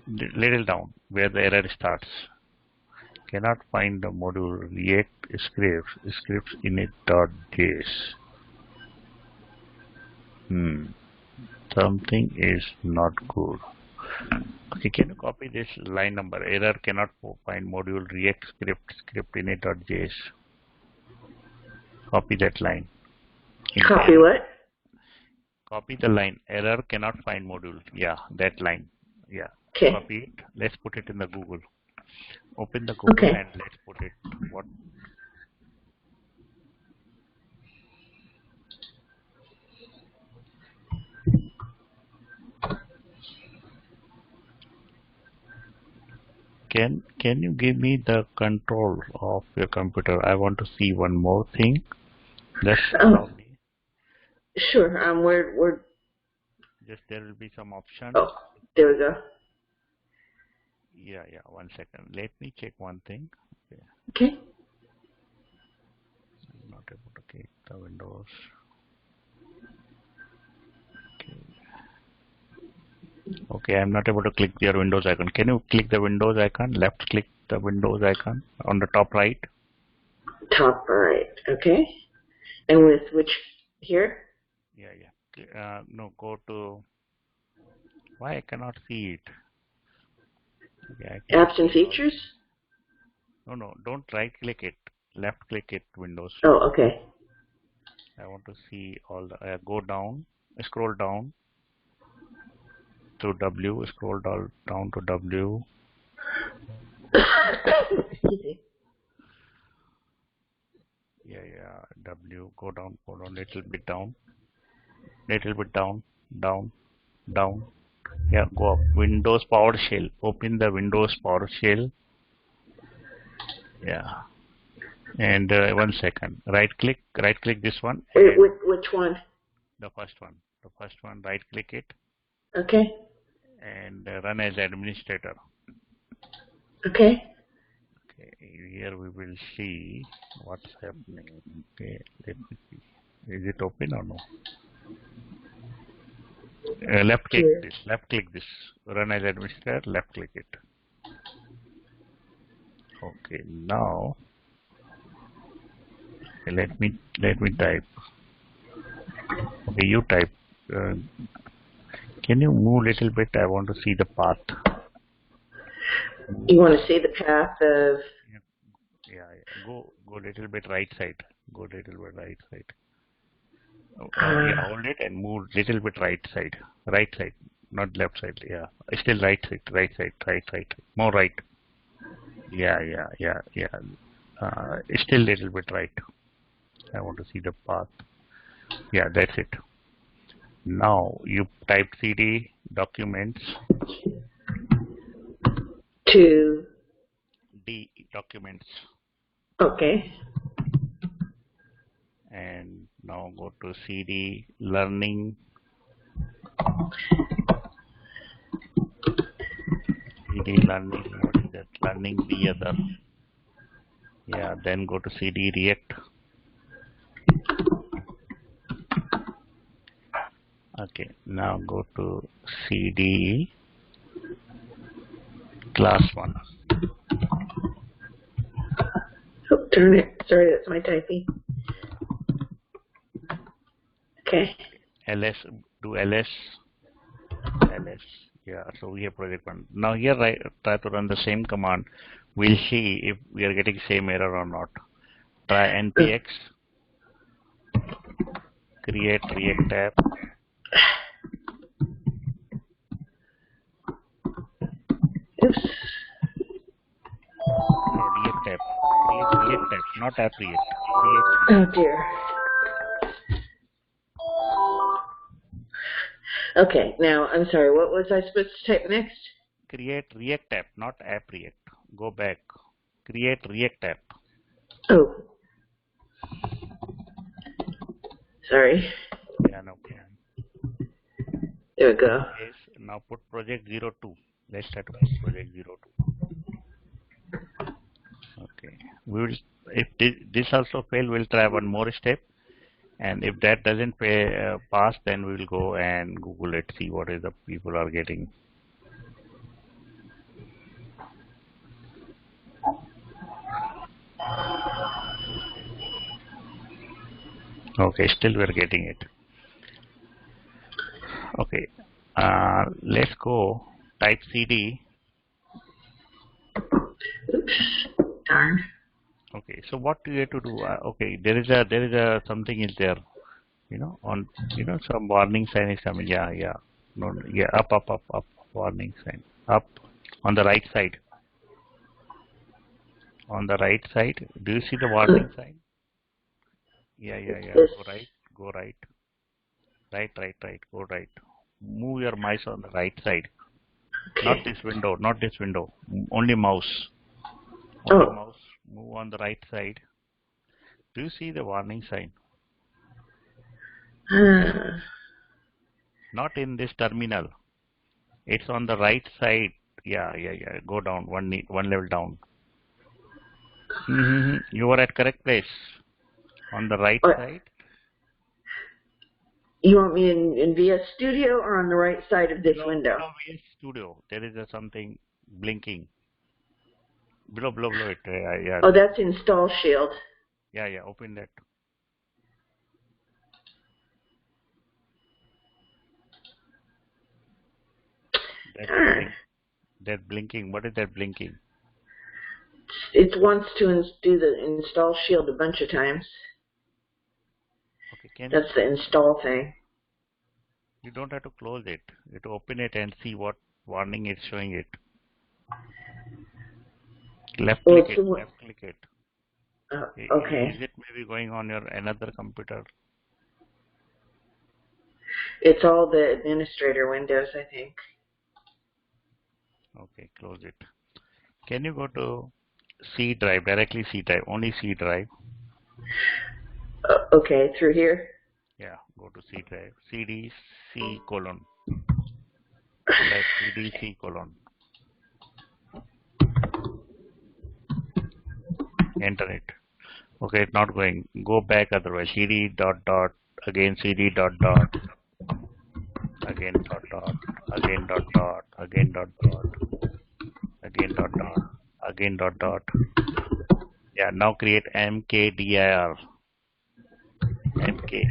Little down, where the error starts. Cannot find the module react scripts init.js. Something is not good. Okay, can you copy this line number? Error cannot find module react script init.js. Copy that line. Copy what? Copy the line. Error cannot find module. Yeah, that line. Yeah. Okay. Copy it. Let's put it in the Google. Open the Google and let's put it. What? Can you give me the control of your computer? I want to see one more thing. Just allow me. Sure. We're. Just there will be some option. Oh, there we go. Yeah. 1 second. Let me check one thing. Okay. I'm not able to click the windows. Okay, I'm not able to click your Windows icon. Can you click the Windows icon? Left click the Windows icon on the top right. Top right. Okay. And with which here? Yeah. No, go to. Why I cannot see it? Okay, Apps and features? No, don't right click it. Left click it, Windows. Oh, okay. I want to see all the. Go down, scroll down to W, scroll down to W. Excuse me. Yeah, W. Go down, little bit down, down. Yeah, go up. Windows PowerShell. Open the Windows PowerShell. Yeah. And 1 second. Right click this one. Which one? The first one. Right click it. Okay. And run as administrator. Okay. Okay. Here we will see what's happening. Okay. Let me see. Is it open or no? Left click this. Run as administrator. Left click it. Okay. Now let me type. Okay, you type. Can you move a little bit? I want to see the path. You want to see the path of? Yeah. Go a little bit right side. Yeah, hold it and move little bit right side, not left side. Yeah, still right side, more right. Yeah. Still little bit right. I want to see the path. Yeah, that's it. Now you type cd documents To. d documents. Okay. And now go to cd learning. CD learning, what is that? Learning the other. Yeah, then go to CD React. Okay, now go to CD class 1. Oh, darn it. Sorry, that's my typing. Okay. LS, do LS, yeah, so we have project 1. Now here try to run the same command. We'll see if we are getting same error or not. Try npx, create React tab. Oops. No, React tab. Create React tab, not app React. Create. Oh dear. Okay, now I'm sorry. What was I supposed to type next? Create React tab, not app React. Go back. Create React tab. Oh. Sorry. Yeah, no problem. There we go. Yes, now put project 02. Let's try to put project 02. Okay. We will, if this also fail, we'll try one more step. And if that doesn't pass, then we will go and Google it, see what is the people are getting. Okay, still we're getting it. Okay, let's go type CD. Oops. Darn. Okay, so what do you have to do? Okay, there is a something is there, on some warning sign is coming. Yeah, no, yeah, up, warning sign up on the right side. On the right side, do you see the warning sign? Yeah. Go right. Right, go right. Move your mouse on the right side. Okay. Not this window. Only mouse. Only mouse. Move on the right side. Do you see the warning sign? Not in this terminal. It's on the right side. Yeah. Go down one level down. You are at correct place. On the right side. You want me in VS Studio or on the right side of this window? No, VS Studio. There is something blinking. Below it. Yeah. Oh, that's Install Shield. Yeah. Open that. That's blinking. What is that blinking? It wants to do the Install Shield a bunch of times. Okay, that's the install thing. You don't have to close it. You have to open it and see what warning is showing it. Left click it. Okay. Is it maybe going on your another computer? It's all the administrator windows, I think. Okay, close it. Can you go to C drive, directly C drive, only C drive? Okay, through here? Yeah, go to C drive, CD C colon. Type CD C colon. Enter it. Okay, it's not going. Go back otherwise. CD dot again CD dot again dot again dot again dot again dot again dot. Yeah, now create mkdir. mkdir.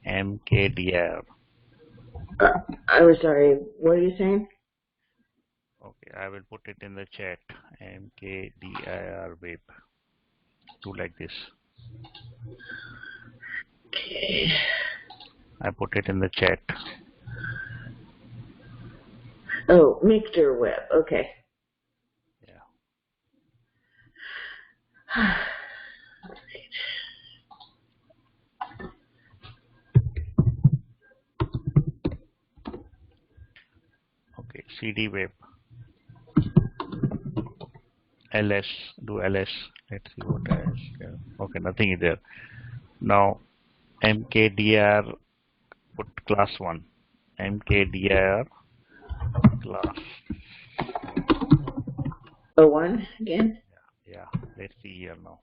mkdir. I was sorry. What are you saying? Okay, I will put it in the chat. mkdir web. Do like this. Okay. I put it in the chat. Oh, Mixer Web. Okay. Yeah. Okay, CD web. ls, do ls. Let's see what else. Yeah. Okay, nothing is there. Now mkdir, put class 1. mkdir class. O1 again? Yeah, let's see here now.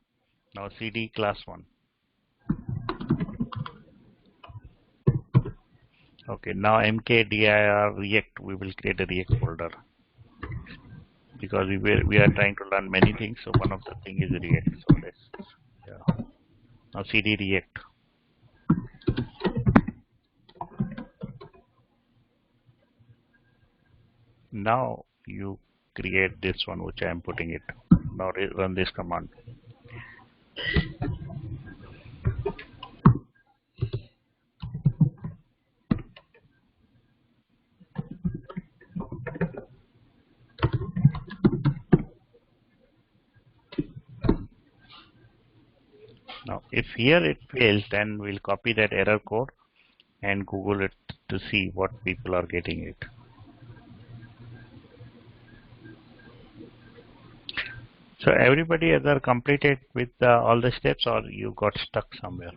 Now cd class 1. Okay, now mkdir react, we will create a react folder because we are trying to learn many things. So one of the thing is react. So let's, yeah. Now cd react. Now you create this one which I am putting it. Now run this command. Now if here it fails, then we'll copy that error code and Google it to see what people are getting it. So everybody either completed with all the steps or you got stuck somewhere.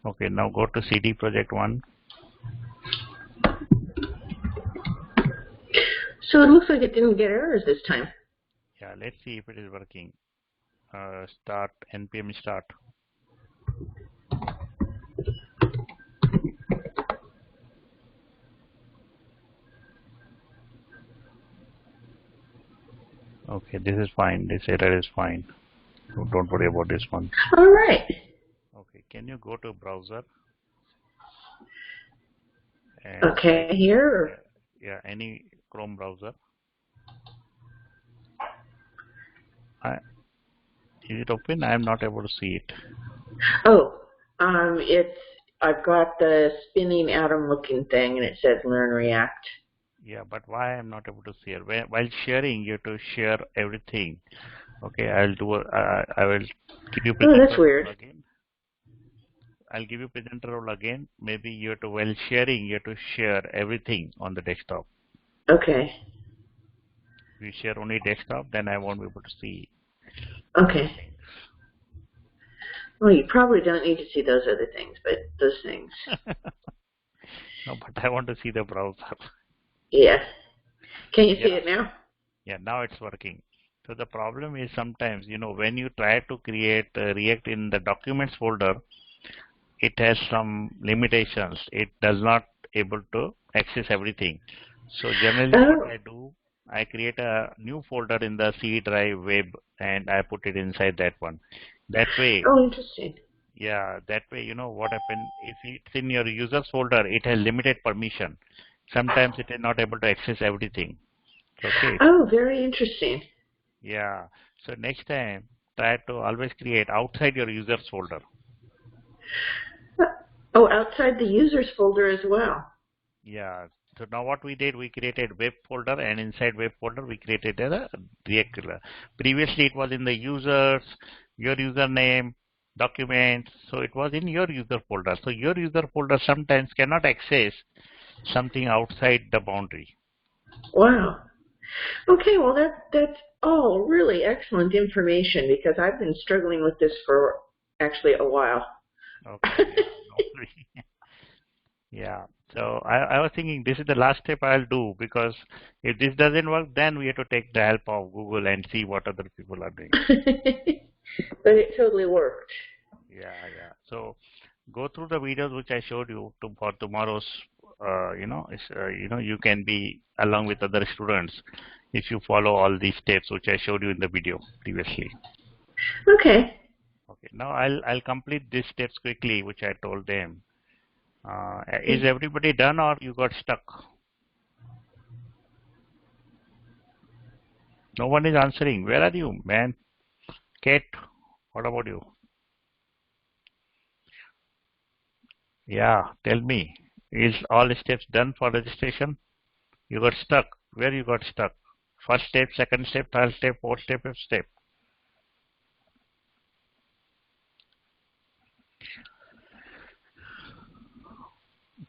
Okay, now go to CD project 1. So it looks like it didn't get errors this time. Yeah, let's see if it is working. Start npm start. Okay, this is fine. This error is fine. So don't worry about this one. All right. Okay, can you go to browser? And Okay, here. Yeah, any Chrome browser. Is it open? I am not able to see it. Oh, I've got the spinning atom looking thing and it says learn React. Yeah, but why I am not able to see it? While sharing, you have to share everything. Okay, I'll do. I will give you presenter Oh, that's weird. again. I'll give you presenter role again. Maybe you have to, while sharing, you have to share everything on the desktop. Okay. If you share only desktop, then I won't be able to see. Okay. Well, you probably don't need to see those other things, but those things. No, but I want to see the browser. Yeah. Can you see it now? Yeah, now it's working. So the problem is sometimes, when you try to create React in the documents folder, it has some limitations. It does not able to access everything. So generally what I do, I create a new folder in the C drive web and I put it inside that one. That way. Oh, interesting. Yeah, that way, what happens if it's in your users folder, it has limited permission. Sometimes it is not able to access everything. Okay. Oh, very interesting. Yeah. So next time, try to always create outside your users folder. Oh, outside the users folder as well. Yeah. So now what we did, we created web folder, and inside web folder we created a React. Previously it was in the users, your username, documents. So it was in your user folder. So your user folder sometimes cannot access something outside the boundary. Wow. Okay, well that's all really excellent information because I've been struggling with this for actually a while. Okay. Yeah. So I was thinking this is the last step I'll do because if this doesn't work, then we have to take the help of Google and see what other people are doing. But it totally worked. Yeah, yeah. So go through the videos which I showed you for tomorrow's. You can be along with other students if you follow all these steps which I showed you in the video previously. Okay. Okay. Now I'll complete these steps quickly, which I told them. Is everybody done or you got stuck? No one is answering. Where are you, man? Kate, what about you? Yeah, tell me. Is all steps done for registration? You got stuck. Where you got stuck? First step, second step, third step, fourth step, fifth step.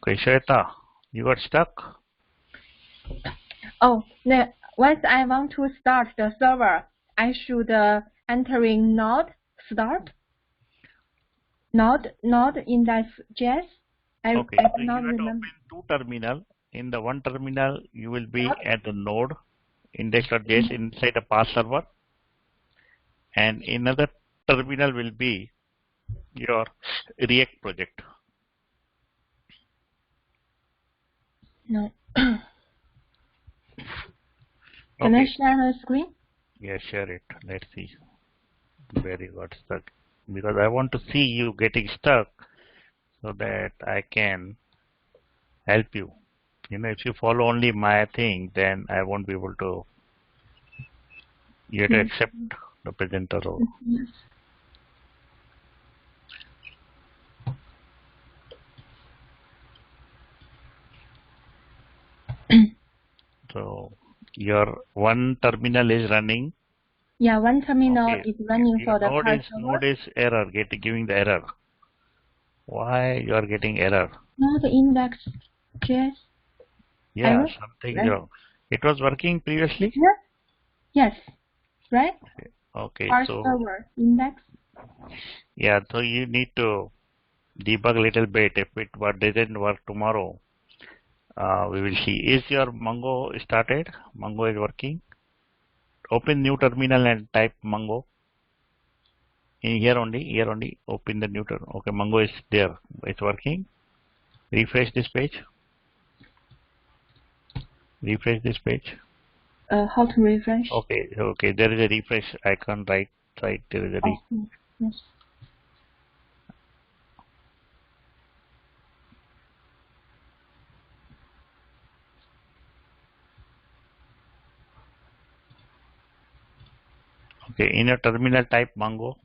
Okay, Shweta, You got stuck? Oh, once I want to start the server, I should entering node start node index.js. Okay, I so you cannot have to remember. open two terminal. In the one terminal, you will be at the node index.js inside a pass server, and another terminal will be your React project. No. Can I share the screen? Yeah, share it. Let's see where you got stuck. Because I want to see you getting stuck so that I can help you. You know, if you follow only my thing, then I won't be able to. You have to accept the presenter role. Yes. So your one terminal is running. Yeah, one terminal Okay. is running Your for the parse server. node is error, giving the error. Why you are getting error? Not index.js. Yeah, Error? something Right. wrong. It was working previously? Yes. Right? Okay, Parse so server index. yeah, so you need to debug a little bit. If it didn't work tomorrow, we will see. Is your Mongo started? Mongo is working. Open new terminal and type Mongo. In here only, open the new terminal. Okay, Mongo is there. It's working. Refresh this page. Refresh this page. How to refresh? Okay, there is a refresh icon right side. There is a Yes. Okay, in your terminal type Mongo.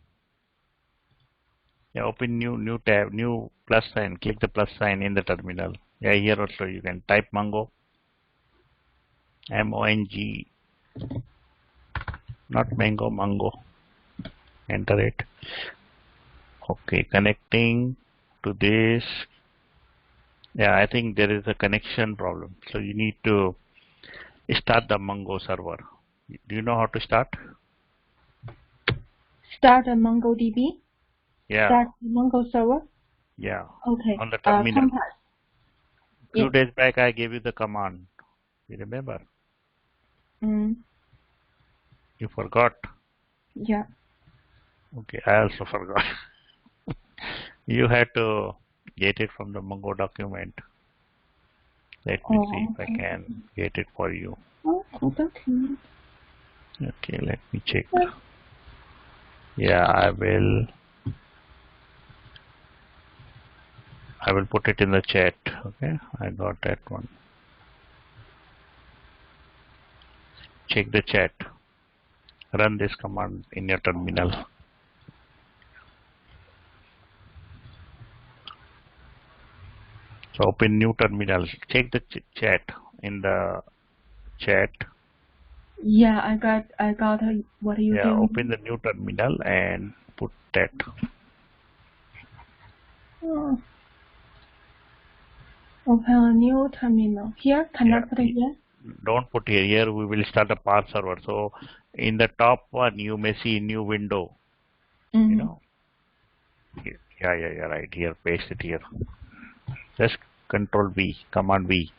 Yeah, open new tab, new plus sign. Click the plus sign in the terminal. Yeah, here also you can type Mongo. M-O-N-G, not mango, Mongo. Enter it. Okay, connecting to this. Yeah, I think there is a connection problem. So you need to start the Mongo server. Do you know how to start? Start a MongoDB. Yeah. Start the Mongo server. Yeah. Okay. On the terminal. Compass. Few days back I gave you the command. You remember? You forgot? Yeah. Okay, I also forgot. You had to get it from the Mongo document. Let me see if I can get it for you. Document. Okay, let me check. Yeah, I will put it in the chat. Okay, I got that one. Check the chat. Run this command in your terminal. So open new terminal. Check the chat in the chat. Yeah, I got what you Yeah, doing. open the new terminal and put that. Open a new terminal. Here, cannot put it here? Don't put here. Here we will start a parse server. So in the top one, you may see new window. You know. Yeah, right. Here, paste it here. Just Control V, Command V.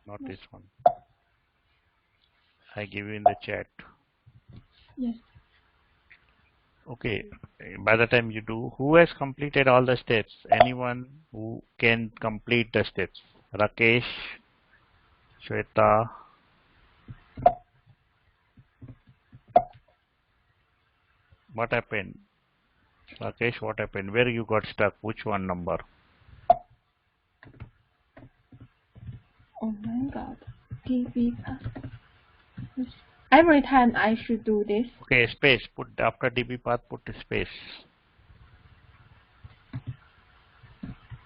Not this one. I give you in the chat. Yes. Okay. By the time you do, who has completed all the steps? Anyone who can complete the steps? Rakesh, Shweta. What happened? Rakesh, what happened? Where you got stuck? Which one number? Oh my God. DB path. Every time I should do this. Okay, space. Put after DB path. Put a space.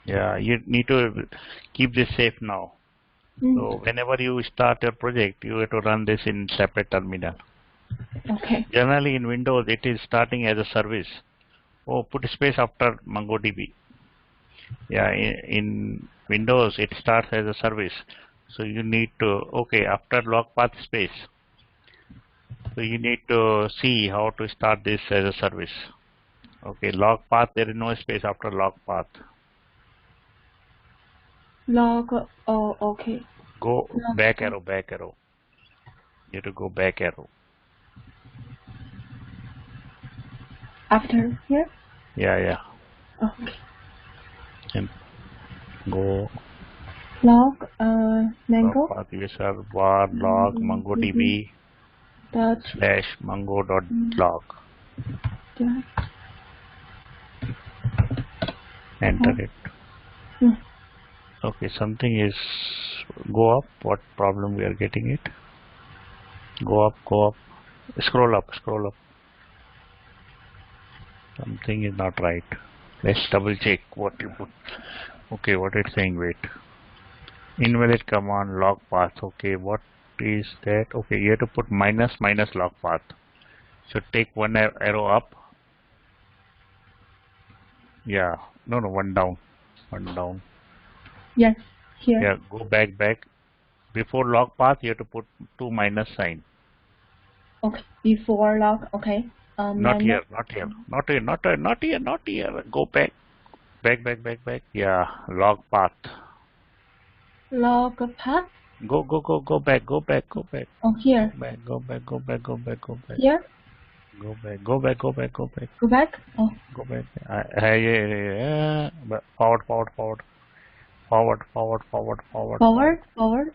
Yeah, you need to keep this safe now. So whenever you start your project, you have to run this in separate terminal. Okay. Generally in Windows, it is starting as a service. Oh, put space after MongoDB. Yeah, in Windows it starts as a service. So you need to, okay, after log path space. So you need to see how to start this as a service. Okay, log path, there is no space after log path. Log, oh, okay. Go Log back path. arrow, back arrow. You have to go back arrow. After here? Yeah, yeah. Okay. And go Log, log mango. path user var log MongoDB Dot, / mongo.log. dot. Enter it. Hmm. Okay, something is go up. What problem we are getting it? Go up, go up. Scroll up, scroll up. Something is not right. Let's double check what you put. Okay, what it's saying, wait. Invalid command log path. Okay, what is that? Okay, you have to put minus log path. So take one arrow up. Yeah, no, one down. One down. Yes, here. Yeah, go back. Before log path, you have to put 2 minus sign. Okay, before log, okay. Not here, not here. Go back. Back. Yeah, log path. Log path. Go back. Oh, here. Go back. Here. Go back. Go back. Oh, Go back. Yeah. But forward. forward.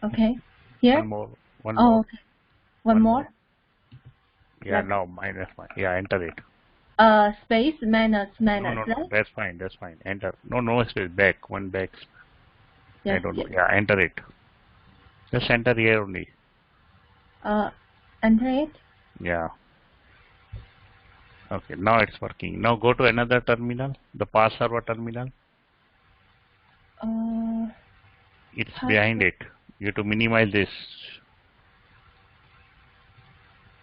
Okay. Here. One more. Oh, okay. One more. Yeah, Like, now minus one. Yeah, enter it. Space minus, No, right? that's fine. Enter. No space. Back. One back. Yes, I don't know. yes. Yeah, enter it. Just enter here only. Enter it. Yeah. Okay, now it's working. Now go to another terminal, the pass server terminal. It's behind it. You have to minimize this.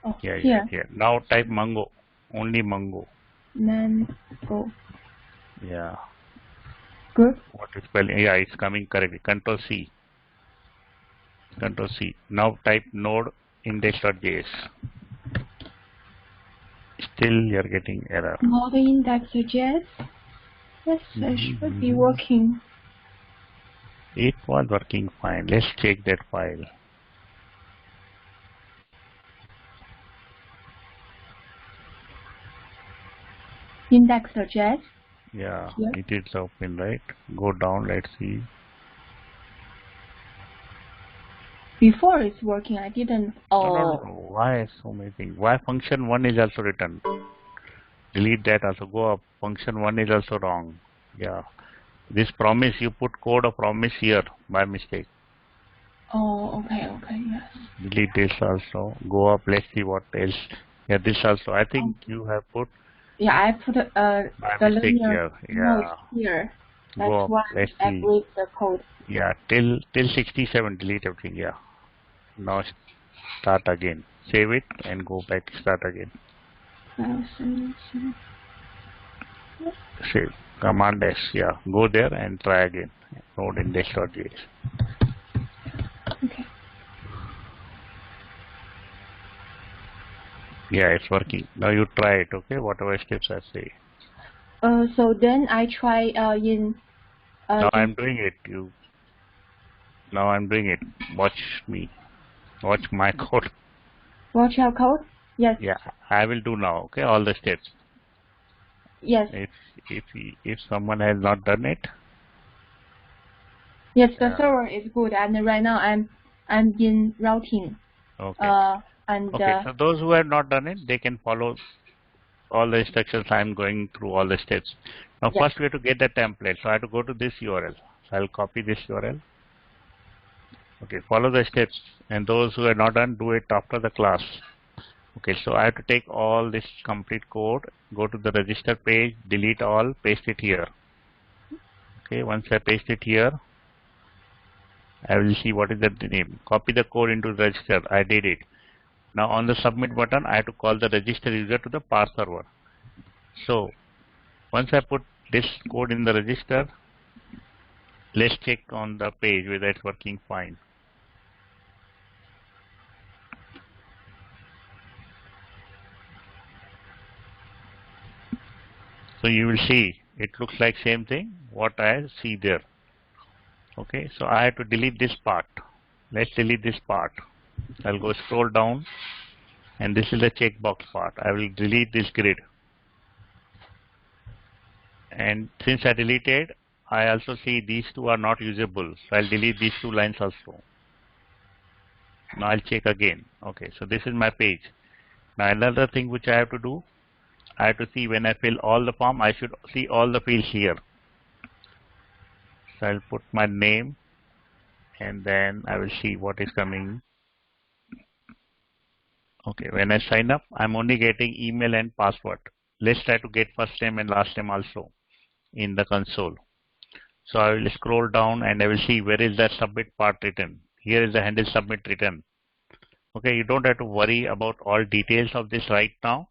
Oh, Yeah, here. here. Now type Mongo. Only Mongo. Mango. Yeah. Good. What is spelling? Yeah, it's coming correctly. Control C. Now type node index.js. Still you're getting error. Node index.js. Yes, it should be working. It was working fine. Let's check that file. Index.js. Yeah, Here. it is open, right? Go down, let's see. Before it's working, I didn't. Oh. No. Why so many things? Why function 1 is also written? Delete that also. Go up. Function 1 is also wrong. Yeah. This promise, you put code of promise here by mistake. Oh, okay, yes. Delete this also. Go up. Let's see what else. Yeah, this also. I think you have put. Yeah, I put by the mistake linear here. note Yeah. here. That's Go up. why Let's I see. break the code. Yeah, till 67. Delete everything. Yeah. Now start again. Save it and go back. Start again. Save. Command S. Yeah. Go there and try again. Node index.js. Okay. Yeah, it's working. Now you try it. Okay. Whatever steps I say. So then I try in. Now I'm doing it. Now I'm doing it. Watch me. Watch my code. Watch your code. Yes. Yeah, I will do now. Okay, all the steps. Yes. If someone has not done it. Yes, the server is good, and right now I'm in routing. Okay. Okay. So those who have not done it, they can follow all the instructions. I'm going through all the steps. Now first we have to get the template. So I have to go to this URL. So I'll copy this URL. Okay, follow the steps, and those who have not done, do it after the class. Okay, so I have to take all this complete code, go to the register page, delete all, paste it here. Okay, once I paste it here, I will see what is the name. Copy the code into the register. I did it. Now on the submit button, I have to call the register user to the parse server. So Once I put this code in the register, let's check on the page whether it's working fine. So you will see it looks like same thing what I see there. Okay, so I have to delete this part. Let's delete this part. I'll go scroll down, and this is the checkbox part. I will delete this grid. And since I deleted, I also see these two are not usable. So I'll delete these two lines also. Now I'll check again. Okay, so this is my page. Now another thing which I have to do, I have to see when I fill all the form, I should see all the fields here. So I'll put my name, and then I will see what is coming. Okay, when I sign up, I'm only getting email and password. Let's try to get first name and last name also in the console. So I will scroll down and I will see where is the submit part written. Here is the handle submit written. Okay, you don't have to worry about all details of this right now.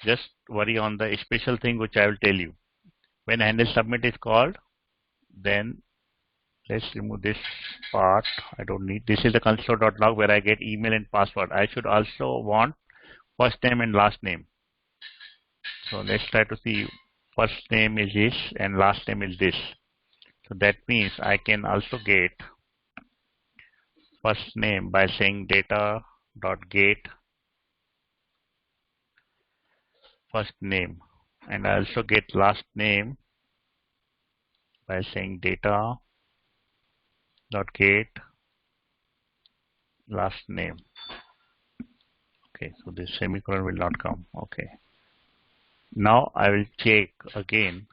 Just worry on the special thing which I will tell you. When handle submit is called, then let's remove this part. I don't need. This is the console.log where I get email and password. I should also want first name and last name. So let's try to see. First name is this and last name is this. So that means I can also get first name by saying data.get first name, and I also get last name by saying data.get last name. Okay, so this semicolon will not come. Okay. Now I will check again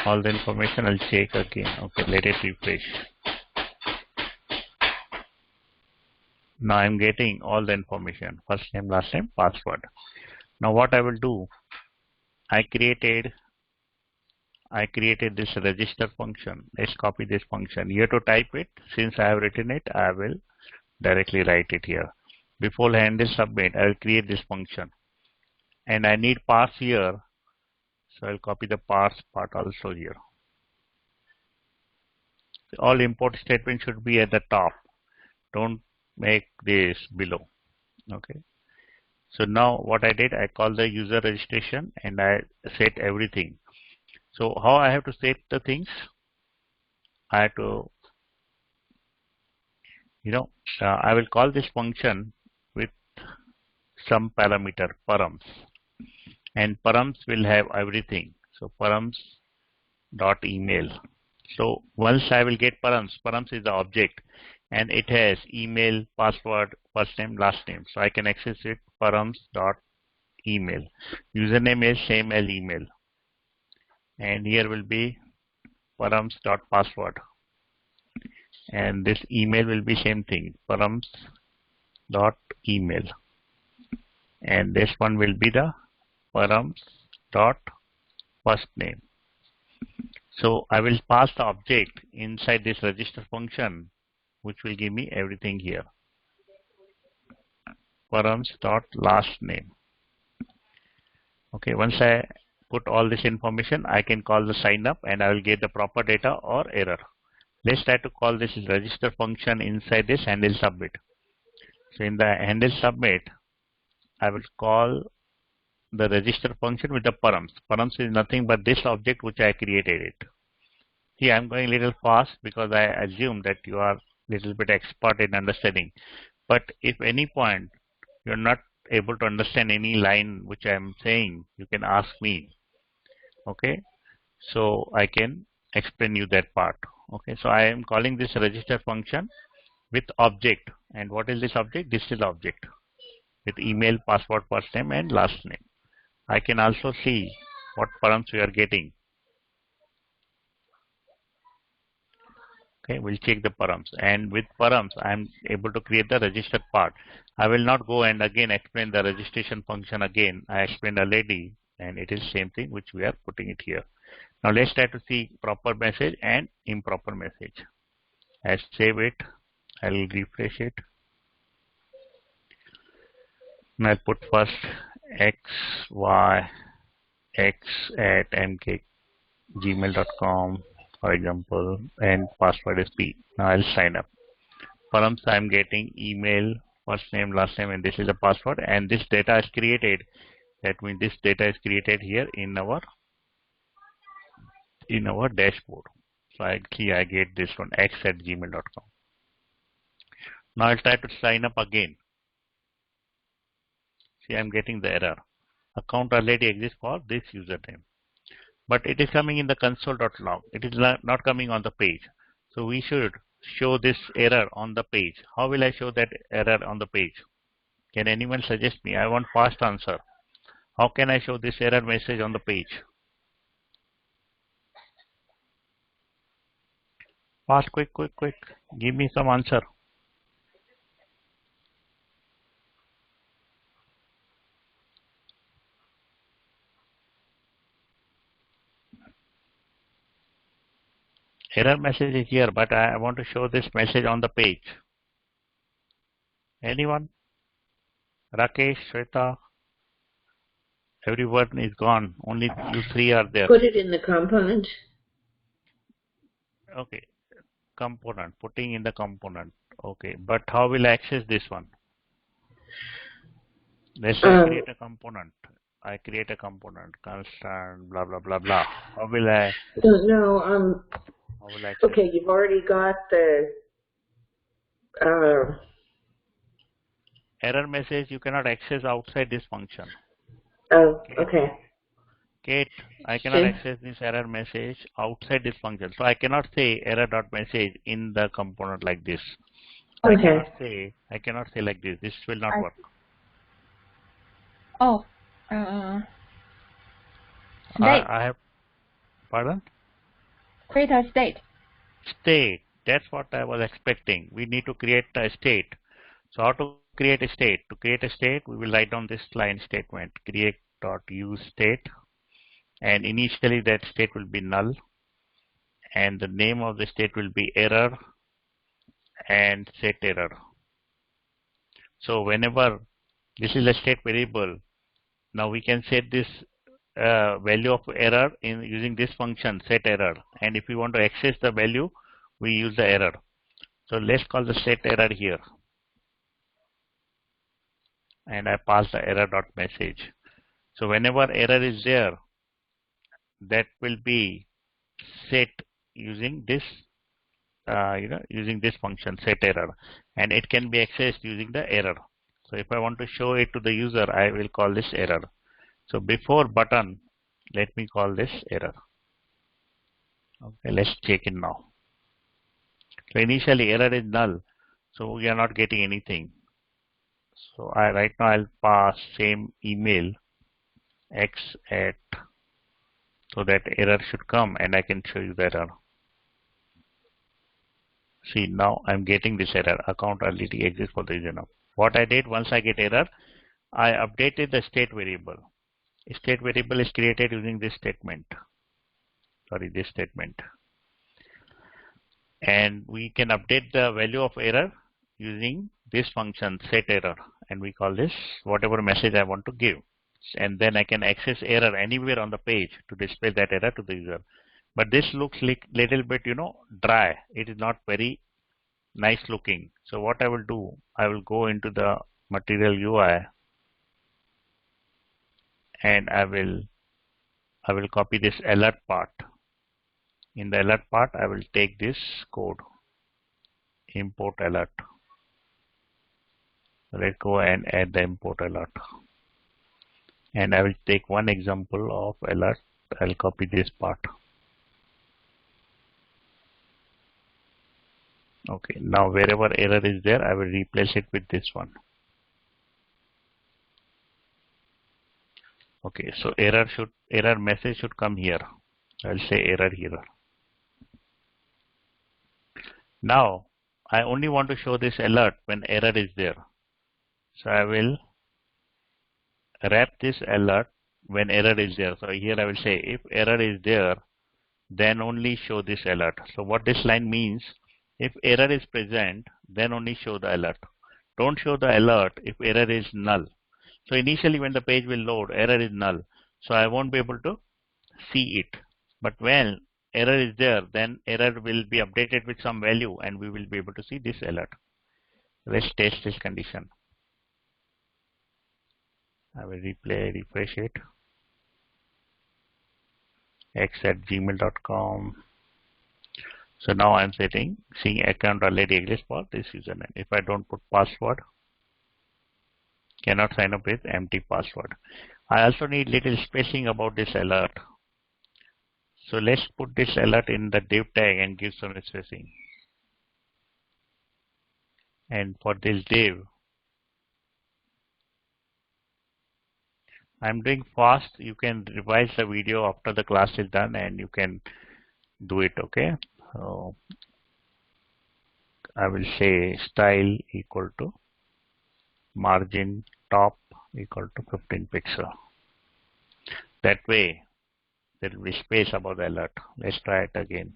all the information. I'll check again. Okay, let it refresh. Now I'm getting all the information: first name, last name, password. Now what I will do, I created this register function. Let's copy this function. You have to type it. Since I have written it, I will directly write it here. Before handle submit, I will create this function. And I need parse here. So I'll copy the parse part also here. All import statements should be at the top. Don't make this below. Okay. So now what I did, I called the user registration and I set everything. So how I have to set the things? I have to, I will call this function with some parameter params, and params will have everything. So params dot email. So once I will get params is the object, and it has email, password, first name, last name. So I can access it params dot email. Username is same as email, and here will be params dot password, and this email will be same thing, params dot email, and this one will be the params dot first name. So I will pass the object inside this register function, which will give me everything here. Params dot last name. Okay, once I put all this information, I can call the sign up and I will get the proper data or error. Let's try to call this register function inside this handle submit. So in the handle submit, I will call the register function with the params. Params is nothing but this object which I created it. See, I'm going a little fast because I assume that you are a little bit expert in understanding. But if any point you're not able to understand any line which I'm saying, you can ask me. Okay, so I can explain you that part. Okay, so I am calling this register function with object. And what is this object? This is object with email, password, first name and last name. I can also see what params we are getting. Okay, we'll check the params, and with params I am able to create the register part. I will not go and again explain the registration function again. I explained already, and it is same thing which we are putting it here. Now let's try to see proper message and improper message. I save it. I will refresh it. Now I put first X, Y, x@mkgmail.com, for example, and password is P. Now I'll sign up. Columns I'm getting email, first name, last name, and this is the password, and this data is created. That means this data is created here in our dashboard. So I get this one, x@gmail.com. Now I'll try to sign up again. See, I'm getting the error. Account already exists for this username, but it is coming in the console.log. It is not coming on the page. So we should show this error on the page. How will I show that error on the page? Can anyone suggest me? I want fast answer. How can I show this error message on the page? Fast, quick. Give me some answer. Error message is here, but I want to show this message on the page. Anyone? Rakesh, Shweta? Everyone is gone. Only you three are there. Put it in the component. Okay. Component. Putting in the component. Okay. But how will I access this one? Let's say I create a component. Constant, blah, blah, blah, blah. How will I? No, How will I access? okay, you've already got the, Error message you cannot access outside this function. oh, okay. Kate, I cannot access this error message outside this function. So I cannot say error.message in the component like this. Okay. I cannot say like this. This will not work. Oh, state. I have, pardon? Create a state. State. That's what I was expecting. We need to create a state. So how to create a state? To create a state, we will write down this line statement, create.useState, and initially that state will be null, and the name of the state will be error and set error. So whenever this is a state variable, now we can set this value of error in using this function set error, and if we want to access the value, we use the error. So let's call the set error here, and I pass the error.message. So whenever error is there, that will be set using this using this function set error, and it can be accessed using the error. So if I want to show it to the user, I will call this error. So before button, let me call this error. Okay, let's check it now. So initially error is null, so we are not getting anything. So right now I'll pass same email x at, so that error should come and I can show you the error. See, now I'm getting this error, account already exists for the user. What I did, once I get error, I updated the state variable. A state variable is created using this statement. This statement. And we can update the value of error using this function set error, and we call this whatever message I want to give. And then I can access error anywhere on the page to display that error to the user. But this looks like little bit, dry. It is not very nice looking. So what I will do, I will go into the material UI, and I will copy this alert part. In the alert part, I will take this code, import alert. Let's go and add the import alert. And I will take one example of alert. I'll copy this part. Okay, now wherever error is there, I will replace it with this one. Okay, so error message should come here. I'll say error here. Now I only want to show this alert when error is there. So I will wrap this alert when error is there. So here I will say if error is there, then only show this alert. So what this line means, if error is present, then only show the alert. Don't show the alert if error is null. So initially when the page will load, error is null. So I won't be able to see it. But when error is there, then error will be updated with some value and we will be able to see this alert. Let's test this condition. I will refresh it. x@gmail.com. So now I'm seeing account already exists for this username. If I don't put password, cannot sign up with empty password. I also need little spacing about this alert. So let's put this alert in the div tag and give some spacing. And for this div, I'm doing fast. You can revise the video after the class is done and you can do it, okay? So I will say style equal to margin top equal to 15 pixel. That way there will be space above the alert. Let's try it again.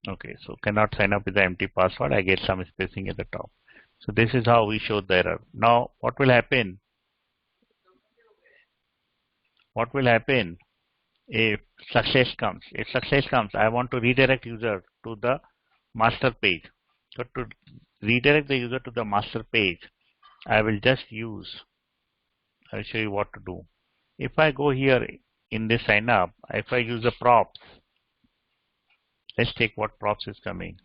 Okay, so cannot sign up with the empty password. I get some spacing at the top. So this is how we show the error. Now what will happen? What will happen if success comes? If success comes, I want to redirect user to the master page. So to redirect the user to the master page, I will show you what to do. If I go here in this sign up, if I use the props, let's take what props is coming.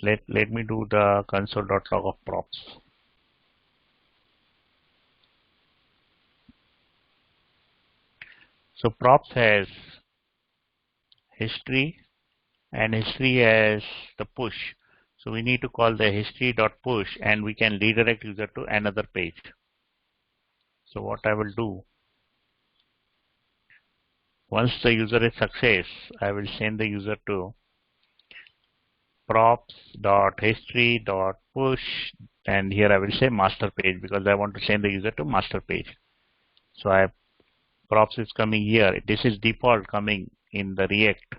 Let me do the console.log of props. So props has history and history has the push. So we need to call the history.push and we can redirect user to another page. So what I will do, once the user is success, I will send the user to props.history.push and here I will say master page because I want to send the user to master page. So props is coming here. This is default coming in the React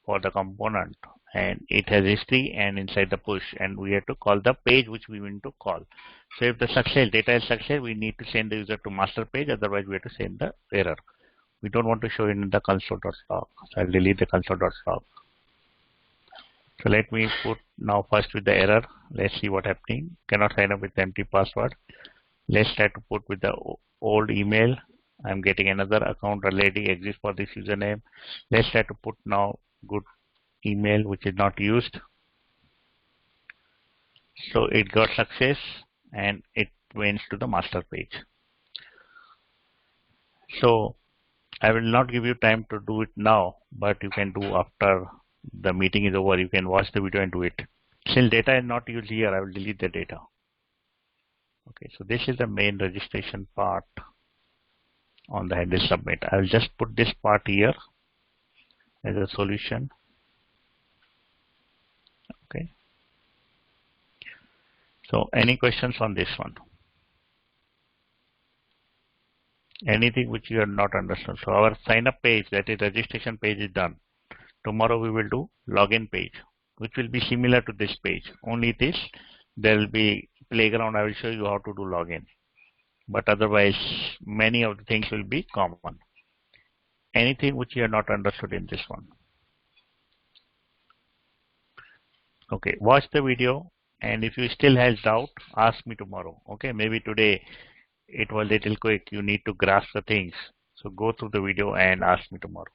for the component and it has history and inside the push and we have to call the page which we want to call. So if the data is success, we need to send the user to master page, otherwise we have to send the error. We don't want to show it in the console.log. So I'll delete the console.log. So let me put now first with the error. Let's see what happening. Cannot sign up with empty password. Let's try to put with the old email. I'm getting another account already exists for this username. Let's try to put now good email which is not used. So it got success and it went to the master page. So I will not give you time to do it now, but you can do after the meeting is over. You can watch the video and do it. Since data is not used here, I will delete the data. Okay, so this is the main registration part on the handle submit. I will just put this part here as a solution. Okay. So any questions on this one? Anything which you have not understood? So our sign up page, that is registration page, is done. Tomorrow we will do login page, which will be similar to this page. Only this, there will be playground. I will show you how to do login. But otherwise, many of the things will be common. Anything which you have not understood in this one? Okay, watch the video, and if you still has doubt, ask me tomorrow. Okay, maybe today it was little quick. You need to grasp the things. So go through the video and ask me tomorrow.